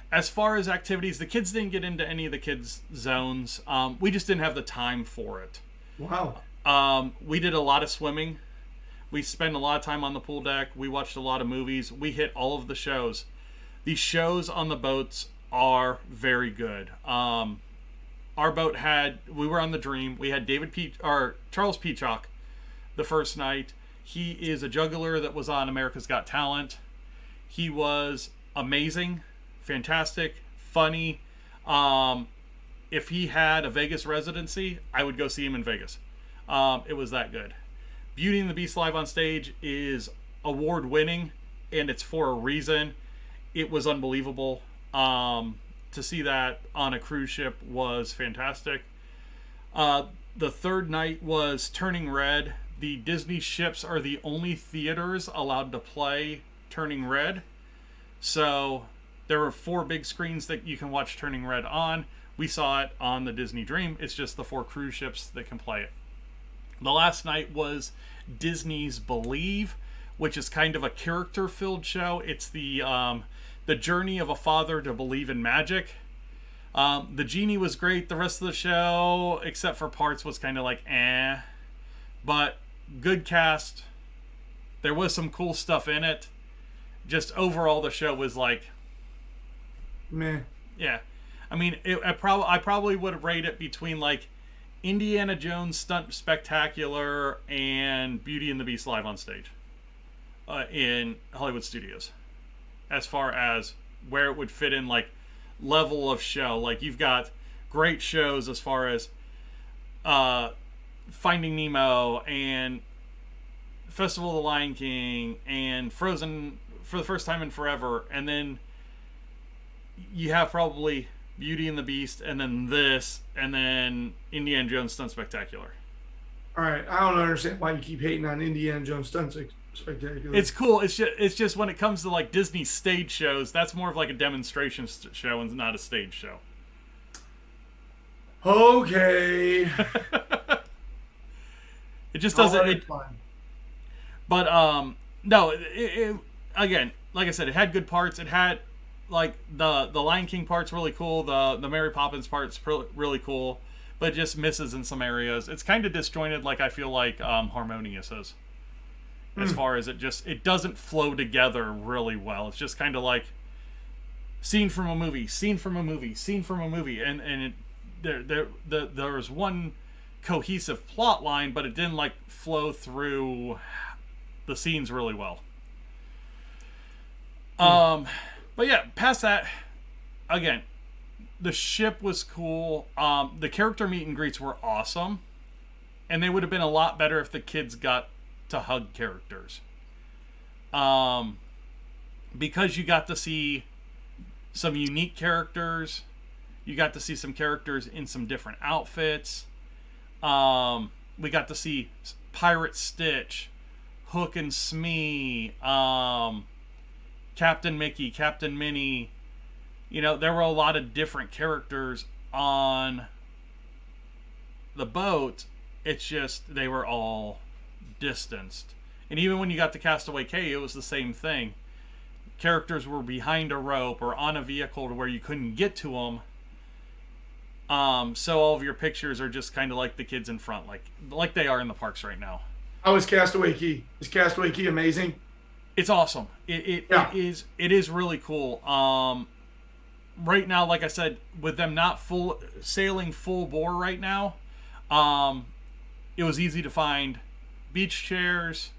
As far as activities, the kids didn't get into any of the kids' zones. We just didn't have the time for it. Wow. We did a lot of swimming. We spent a lot of time on the pool deck. We watched a lot of movies. We hit all of the shows. These shows on the boats are very good. Our boat we were on the Dream. We had Charles Peacock the first night. He is a juggler that was on America's Got Talent. He was amazing, fantastic, funny. If he had a Vegas residency, I would go see him in Vegas. It was that good. Beauty and the Beast live on stage is award-winning, and it's for a reason. It was unbelievable. To see that on a cruise ship was fantastic. The third night was Turning Red. The Disney ships are the only theaters allowed to play Turning Red. So there were 4 big screens that you can watch Turning Red on. We saw it on the Disney Dream. It's just the 4 cruise ships that can play it. The last night was Disney's Believe, which is kind of a character-filled show. It's the journey of a father to believe in magic. The genie was great. The rest of the show, except for parts, was kind of like eh. But good cast. There was some cool stuff in it. Just overall, the show was like meh. Yeah, I mean, I probably would rate it between like Indiana Jones Stunt Spectacular and Beauty and the Beast live on stage in Hollywood Studios, as far as where it would fit in like level of show. Like you've got great shows as far as Finding Nemo and Festival of the Lion King and Frozen for the first time in forever, and then you have probably Beauty and the Beast, and then this, and then Indiana Jones Stunt Spectacular. All right, I don't understand why you keep hating on Indiana Jones Stunt Spectacular. It's cool. It's just when it comes to like Disney stage shows, that's more of like a demonstration show and not a stage show. Okay. It just doesn't. But no. Again, like I said, it had good parts. It had like the Lion King part's really cool. The Mary Poppins part's really cool, but it just misses in some areas. It's kind of disjointed, like I feel like Harmonious is. As far as it doesn't flow together really well. It's just kind of like scene from a movie, scene from a movie, scene from a movie, and there was one cohesive plot line, but it didn't like flow through the scenes really well. But yeah, past that, again, the ship was cool. The character meet and greets were awesome, and they would have been a lot better if the kids got to hug characters. Because you got to see some unique characters, you got to see some characters in some different outfits. We got to see Pirate Stitch, Hook and Smee, Captain Mickey, Captain Minnie. You know, there were a lot of different characters on the boat. It's just they were all distanced And even when you got to Castaway Cay, it was the same thing. Characters were behind a rope or on a vehicle to where you couldn't get to them. So all of your pictures are just kind of like the kids in front, like they are in the parks right now. How is Castaway Cay? Is Castaway Cay amazing? It's awesome. It is really cool. Right now, like I said, with them not sailing full bore right now, it was easy to find beach chairs.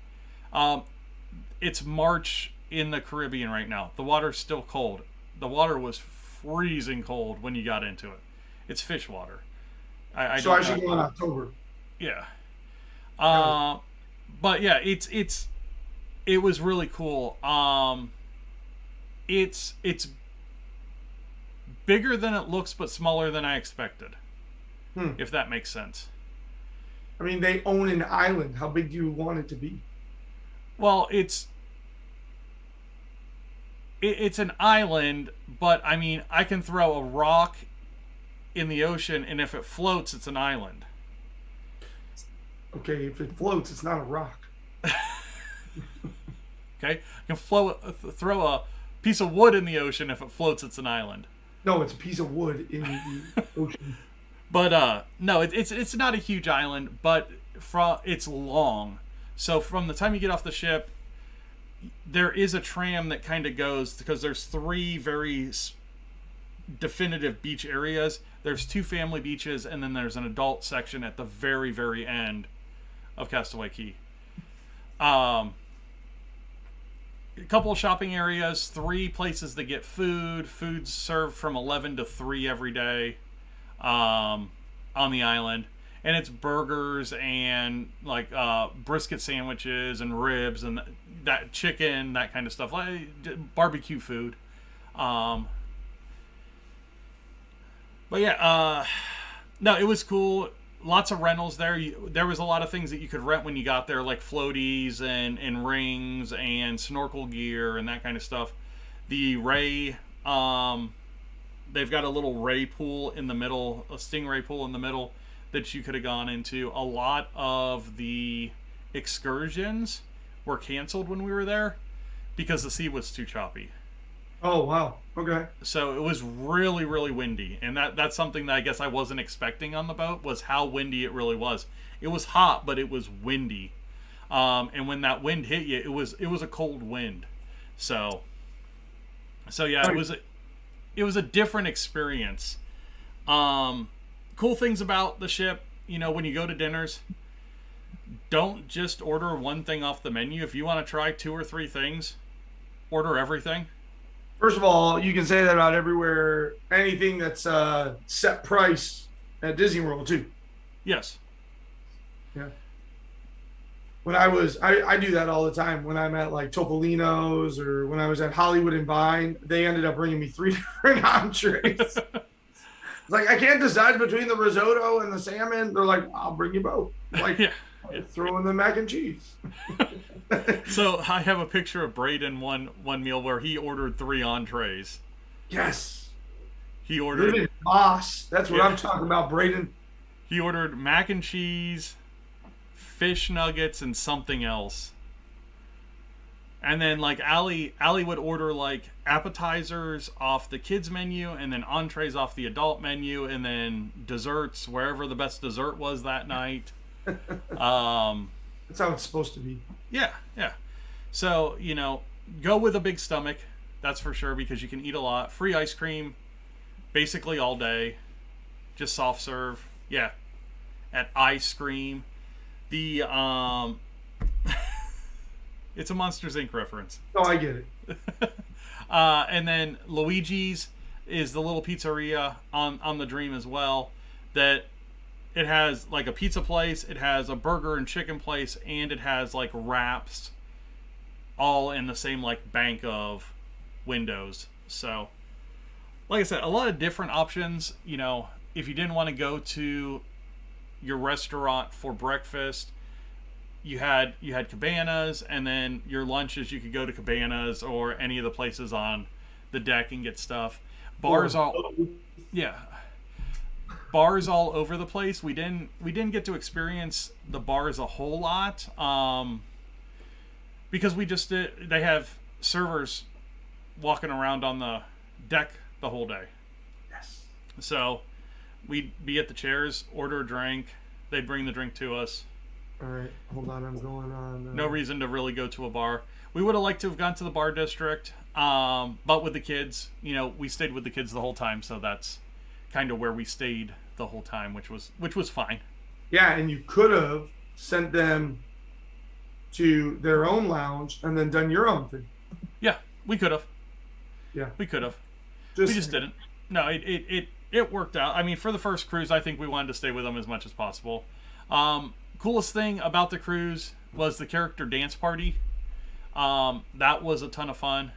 It's March in the Caribbean right now. The water's still cold. The water was freezing cold when you got into it. It's fish water. I should go in October. Yeah. But yeah, it was really cool. It's bigger than it looks, but smaller than I expected. If that makes sense. I mean, they own an island. How big do you want it to be? Well, it's an island, but I mean, I can throw a rock in the ocean, and if it floats, it's an island. Okay, if it floats, it's not a rock. Okay, I can throw a piece of wood in the ocean. If it floats, it's an island. No, it's a piece of wood in the ocean. But no, it's not a huge island, but it's long. So from the time you get off the ship, there is a tram that kind of goes, because there's 3 very definitive beach areas. There's 2 family beaches, and then there's an adult section at the very, very end of Castaway Cay. A couple of shopping areas, 3 places to get food. Food's served from 11 to 3 every day on the island. And it's burgers and like brisket sandwiches and ribs and that chicken, that kind of stuff, like barbecue food. But yeah, no, it was cool. Lots of rentals there. There was a lot of things that you could rent when you got there, like floaties and rings and snorkel gear and that kind of stuff. The ray, they've got a little ray pool in the middle, a stingray pool in the middle that you could have gone into. A lot of the excursions were canceled when we were there because the sea was too choppy. Oh, wow. Okay. So it was really, really windy. And that's something that I guess I wasn't expecting on the boat, was how windy it really was. It was hot, but it was windy. And when that wind hit you, it was a cold wind. So yeah, it was a different experience. Cool things about the ship, when you go to dinners, don't just order one thing off the menu. If you want to try 2 or 3 things, order everything. First of all, you can say that about everywhere. Anything that's set price at Disney World too. Yes. Yeah. When I do that all the time. When I'm at like Topolino's or when I was at Hollywood and Vine, they ended up bringing me 3 different entrees. Like, I can't decide between the risotto and the salmon. They're like, I'll bring you both. Like, yeah. Throw in the mac and cheese. So I have a picture of Braden one meal where he ordered 3 entrees. Yes. He ordered... Living boss. That's what I'm talking about, Braden. He ordered mac and cheese, fish nuggets, and something else. And then, like, Allie would order, like, appetizers off the kids' menu, and then entrees off the adult menu, and then desserts, wherever the best dessert was that night. That's how it's supposed to be. Yeah. So, go with a big stomach, that's for sure, because you can eat a lot. Free ice cream, basically all day. Just soft serve. Yeah. At Ice Cream. The, It's a Monsters, Inc. reference. Oh, I get it. And then Luigi's is the little pizzeria on the Dream as well. That it has like a pizza place, it has a burger and chicken place, and it has like wraps all in the same like bank of windows. So, like I said, a lot of different options. If you didn't want to go to your restaurant for breakfast, you had Cabanas, and then your lunches you could go to Cabanas or any of the places on the deck and get stuff. Bars all over the place. We didn't get to experience the bars a whole lot. because we just did. They have servers walking around on the deck the whole day. Yes. So we'd be at the chairs, order a drink. They'd bring the drink to us. All right, hold on. I'm going on. No reason to really go to a bar. We would have liked to have gone to the bar district, but with the kids, we stayed with the kids the whole time, so that's kind of where we stayed the whole time, which was fine. Yeah, and you could have sent them to their own lounge and then done your own thing. Yeah, we could have. Yeah, we could have. We just didn't. No, it worked out. I mean, for the first cruise, I think we wanted to stay with them as much as possible. Coolest thing about the cruise was the character dance party. That was a ton of fun.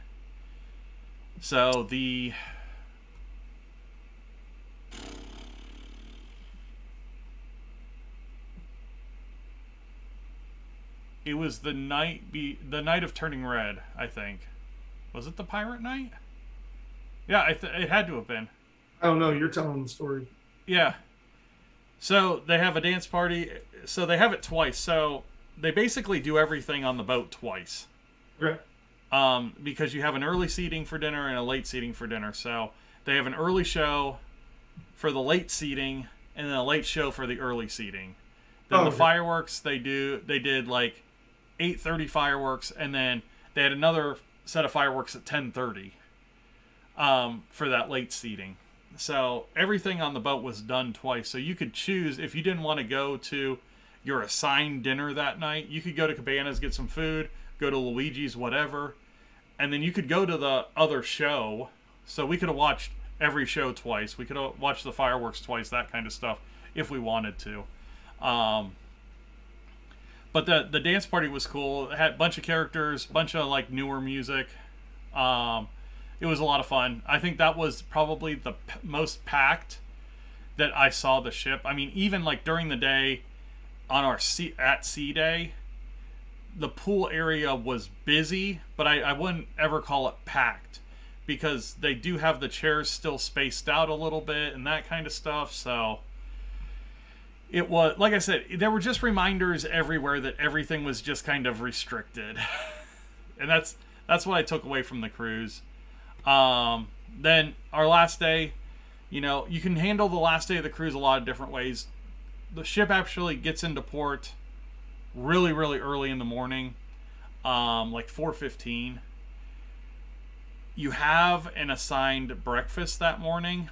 So it was the night of Turning Red, I think. Was it the Pirate Night? Yeah, it had to have been. I don't know. You're telling the story. Yeah. So they have a dance party. So they have it twice. So they basically do everything on the boat twice. Okay. Because you have an early seating for dinner and a late seating for dinner. So they have an early show for the late seating and then a late show for the early seating. Then the fireworks they did like 8:30 fireworks, and then they had another set of fireworks at 10:30 for that late seating. So everything on the boat was done twice. So you could choose if you didn't want to go to your assigned dinner that night. You could go to Cabana's, get some food, go to Luigi's, whatever, and then you could go to the other show. So we could have watched every show twice. We could have watched the fireworks twice, that kind of stuff, if we wanted to. But the dance party was cool. It had a bunch of characters, bunch of like newer music. It was a lot of fun. I think that was probably the most packed that I saw the ship. I mean, even like during the day on our at sea day, the pool area was busy, but I wouldn't ever call it packed because they do have the chairs still spaced out a little bit and that kind of stuff. So it was, like I said, there were just reminders everywhere that everything was just kind of restricted. And that's what I took away from the cruise. Then our last day, you can handle the last day of the cruise a lot of different ways. The ship actually gets into port really, really early in the morning, like 4:15. You have an assigned breakfast that morning,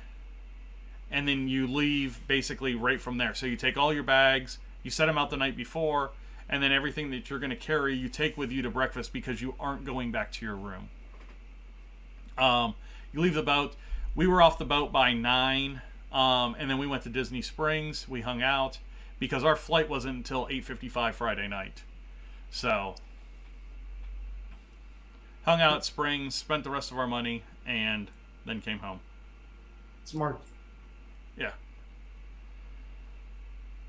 and then you leave basically right from there. So you take all your bags, you set them out the night before, and then everything that you're going to carry, you take with you to breakfast because you aren't going back to your room. You leave the boat. We were off the boat by 9, and then we went to Disney Springs. We hung out because our flight wasn't until 8:55 Friday night. So hung out at Springs, spent the rest of our money, and then came home. Smart. Yeah.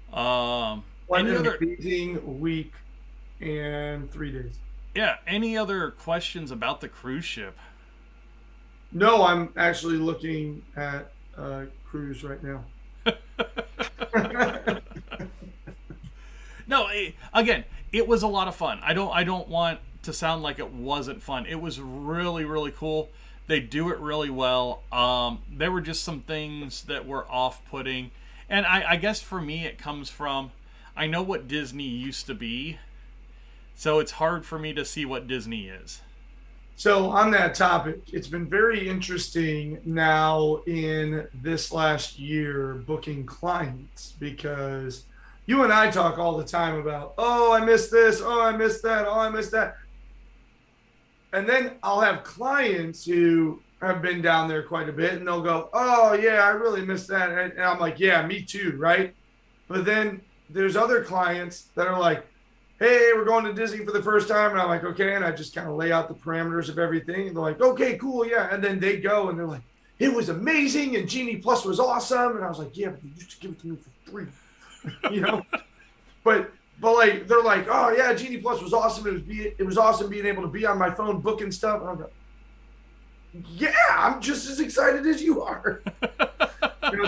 What an amazing week and 3 days. Yeah. Any other questions about the cruise ship? No, I'm actually looking at cruise right now. No, again, it was a lot of fun. I don't want to sound like it wasn't fun. It was really, really cool. They do it really well. There were just some things that were off-putting. And I guess for me it comes from, I know what Disney used to be, so it's hard for me to see what Disney is. So on that topic, it's been very interesting now in this last year booking clients, because you and I talk all the time about, oh, I missed this, oh, I missed that, oh, I missed that. And then I'll have clients who have been down there quite a bit, and they'll go, oh, yeah, I really missed that. And I'm like, yeah, me too, right? But then there's other clients that are like, hey, we're going to Disney for the first time. And I'm like, okay. And I just kind of lay out the parameters of everything. And they're like, okay, cool, yeah. And then they go and they're like, it was amazing, and Genie Plus was awesome. And I was like, yeah, but you used to give it to me for free, But like, they're like, oh yeah, Genie Plus was awesome. It was awesome being able to be on my phone booking stuff. And I'm like, yeah, I'm just as excited as you are.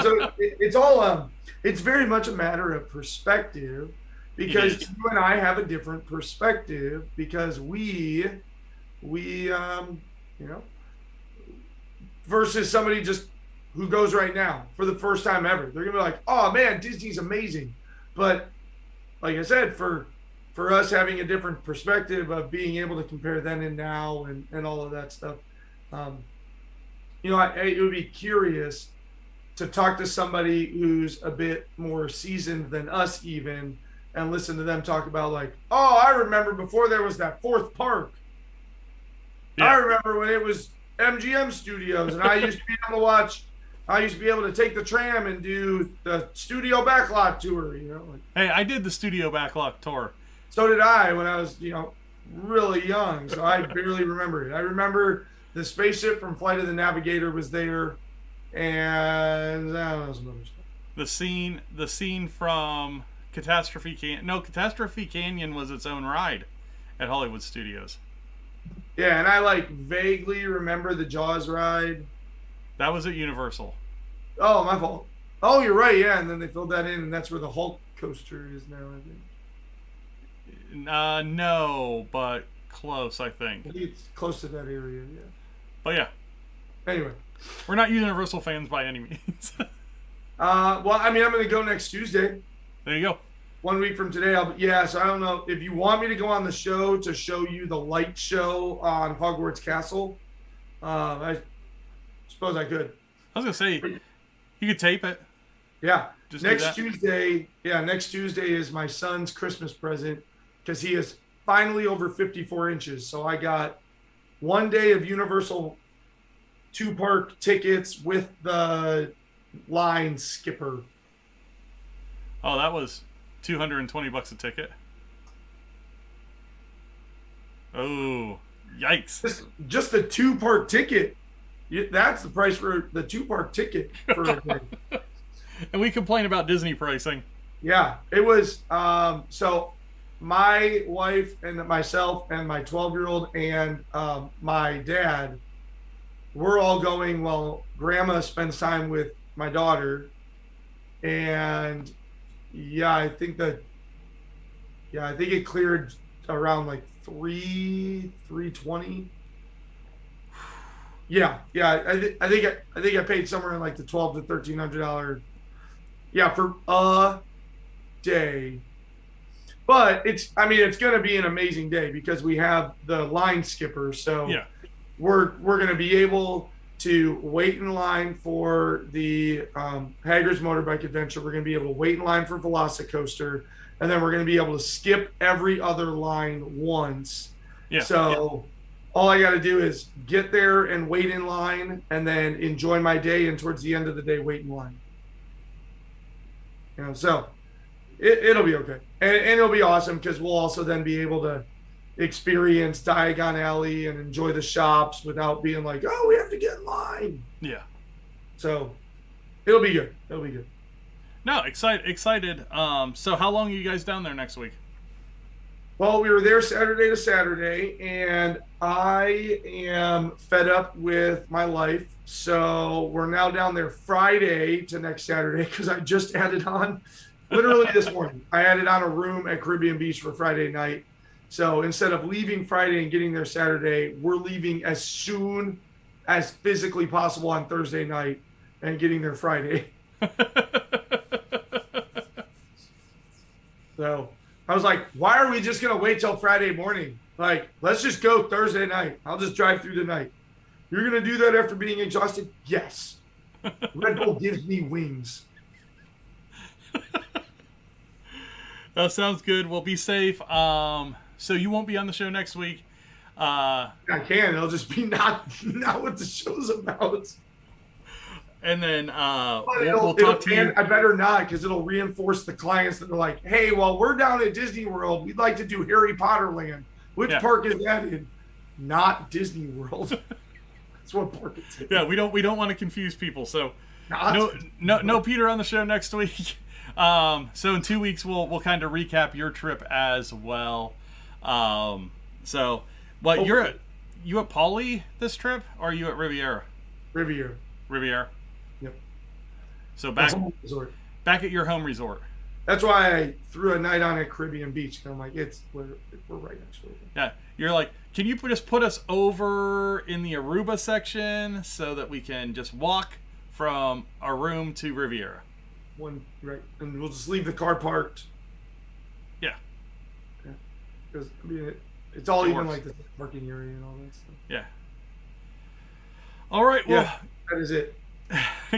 So it's all it's very much a matter of perspective. because is. you and I have a different perspective because you know, versus somebody just who goes right now for the first time ever. They're gonna be like, "Oh man, Disney's amazing," but like I said, for us having a different perspective of being able to compare then and now and all of that stuff, it would be curious to talk to somebody who's a bit more seasoned than us even and listen to them talk about like, oh, I remember before there was that fourth park. Yeah. I remember when it was MGM Studios and I used to be able to take the tram and do the studio backlot tour, Hey, I did the studio backlot tour. So did I when I was, really young. So I barely remember it. I remember the spaceship from Flight of the Navigator was there, and I don't know some other stuff. The scene from Catastrophe Canyon was its own ride at Hollywood Studios. Yeah, and I vaguely remember the Jaws ride. That was at Universal. Oh, my fault. Oh, you're right. Yeah, and then they filled that in, and that's where the Hulk coaster is now, I think. No, but close, I think. I think it's close to that area, yeah. But yeah. Anyway. We're not Universal fans by any means. I'm going to go next Tuesday. There you go. 1 week from today. So I don't know if you want me to go on the show to show you the light show on Hogwarts Castle. I suppose I could. I was going to say, you could tape it. Yeah. Just next Tuesday is my son's Christmas present because he is finally over 54 inches. So I got 1 day of Universal 2-park tickets with the line skipper. Oh, that was $220 a ticket. Oh, yikes. Just the 2-park ticket. That's the price for the 2-park ticket for a day. And we complain about Disney pricing. Yeah, it was. So my wife and myself and my 12-year-old and my dad, we're all going while Grandma spends time with my daughter. And I think it cleared around $320. Yeah. I think I paid somewhere in the $1,200 to $1,300. Yeah, for a day. But it's going to be an amazing day because we have the line skipper. So yeah. We're going to be able to wait in line for the Hager's Motorbike Adventure. We're going to be able to wait in line for Velocicoaster, and then we're going to be able to skip every other line once. Yeah. So all I got to do is get there and wait in line, and then enjoy my day, and towards the end of the day, wait in line. So it'll be okay, and it'll be awesome because we'll also then be able to experience Diagon Alley and enjoy the shops without being like, oh, we have to get in line. Yeah. So it'll be good. No, excited. So how long are you guys down there next week? Well, we were there Saturday to Saturday, and I am fed up with my life. So we're now down there Friday to next Saturday because I just added on, literally this morning, I added on a room at Caribbean Beach for Friday night. So instead of leaving Friday and getting there Saturday, we're leaving as soon as physically possible on Thursday night and getting there Friday. So I was like, why are we just going to wait till Friday morning? Let's just go Thursday night. I'll just drive through the night. You're going to do that after being exhausted? Yes. Red Bull gives me wings. That sounds good. Well, be safe. So you won't be on the show next week. I can. It'll just be not what the show's about. And then we'll talk to you. I better not, because it'll reinforce the clients that are like, hey, while we're down at Disney World, we'd like to do Harry Potter Land. Which park is that in? Not Disney World. That's what park it's in. Yeah, we don't want to confuse people. So no Peter on the show next week. So in 2 weeks we'll kind of recap your trip as well. You at Pauley this trip, or are you at Riviera? Riviera. Yep. So back at your home resort. That's why I threw a night on at Caribbean Beach. I'm like, we're right next to it. Yeah, you're like, can you just put us over in the Aruba section so that we can just walk from our room to Riviera? Right, and we'll just leave the car parked. Yeah. Because I mean, it's all even like the parking area and all that stuff. Yeah. All right. Well, that is it.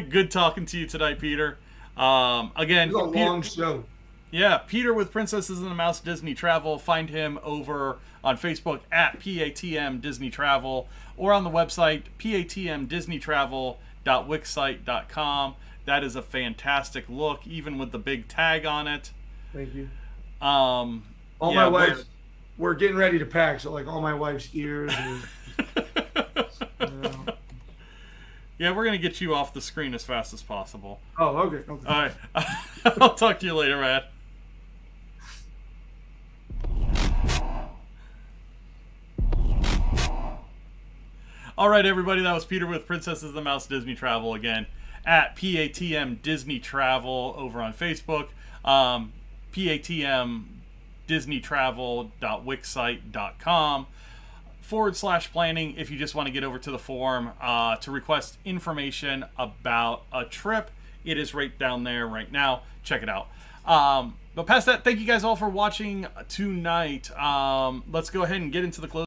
Good talking to you tonight, Peter. Again, it's a long show. Yeah, Peter with Princesses and the Mouse Disney Travel. Find him over on Facebook at PATM Disney Travel or on the website patmdisneytravel.wixsite.com. That is a fantastic look, even with the big tag on it. Thank you. All my wife's, we're getting ready to pack, so like all my wife's ears. Yeah, we're going to get you off the screen as fast as possible. Oh, okay. All right. I'll talk to you later, man. All right, everybody. That was Peter with Princesses of the Mouse Disney Travel again at PATM Disney Travel over on Facebook. patmdisneytravel.wixsite.com /planning if you just want to get over to the forum to request information about a trip. It is right down there right now. Check it out. But past that, thank you guys all for watching tonight. Let's go ahead and get into the close.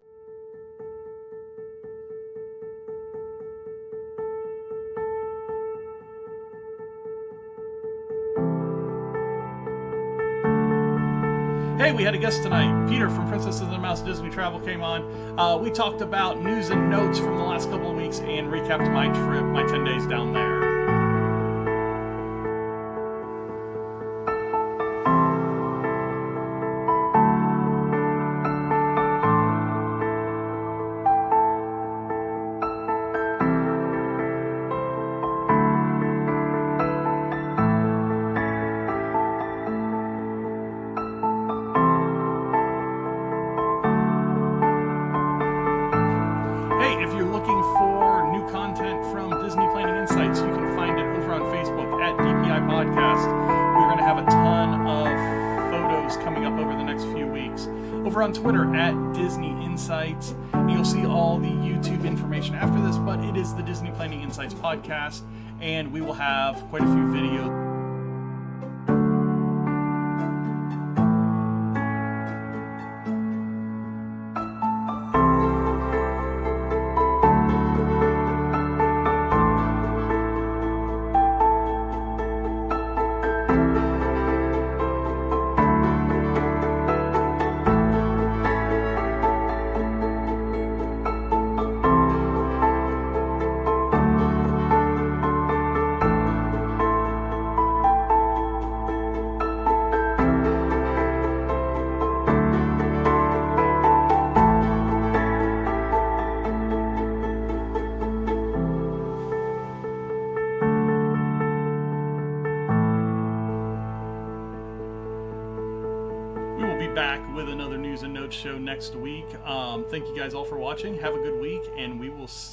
Hey, we had a guest tonight. Peter from Princesses and the Mouse Disney Travel came on. We talked about news and notes from the last couple of weeks and recapped my trip, my 10 days down there. DPI podcast. We're going to have a ton of photos coming up over the next few weeks. Over on Twitter at Disney Insights. You'll see all the YouTube information after this, but it is the Disney Planning Insights podcast, and we will have quite a few videos. Back with another news and notes show next week. Thank you guys all for watching. Have a good week, and we will see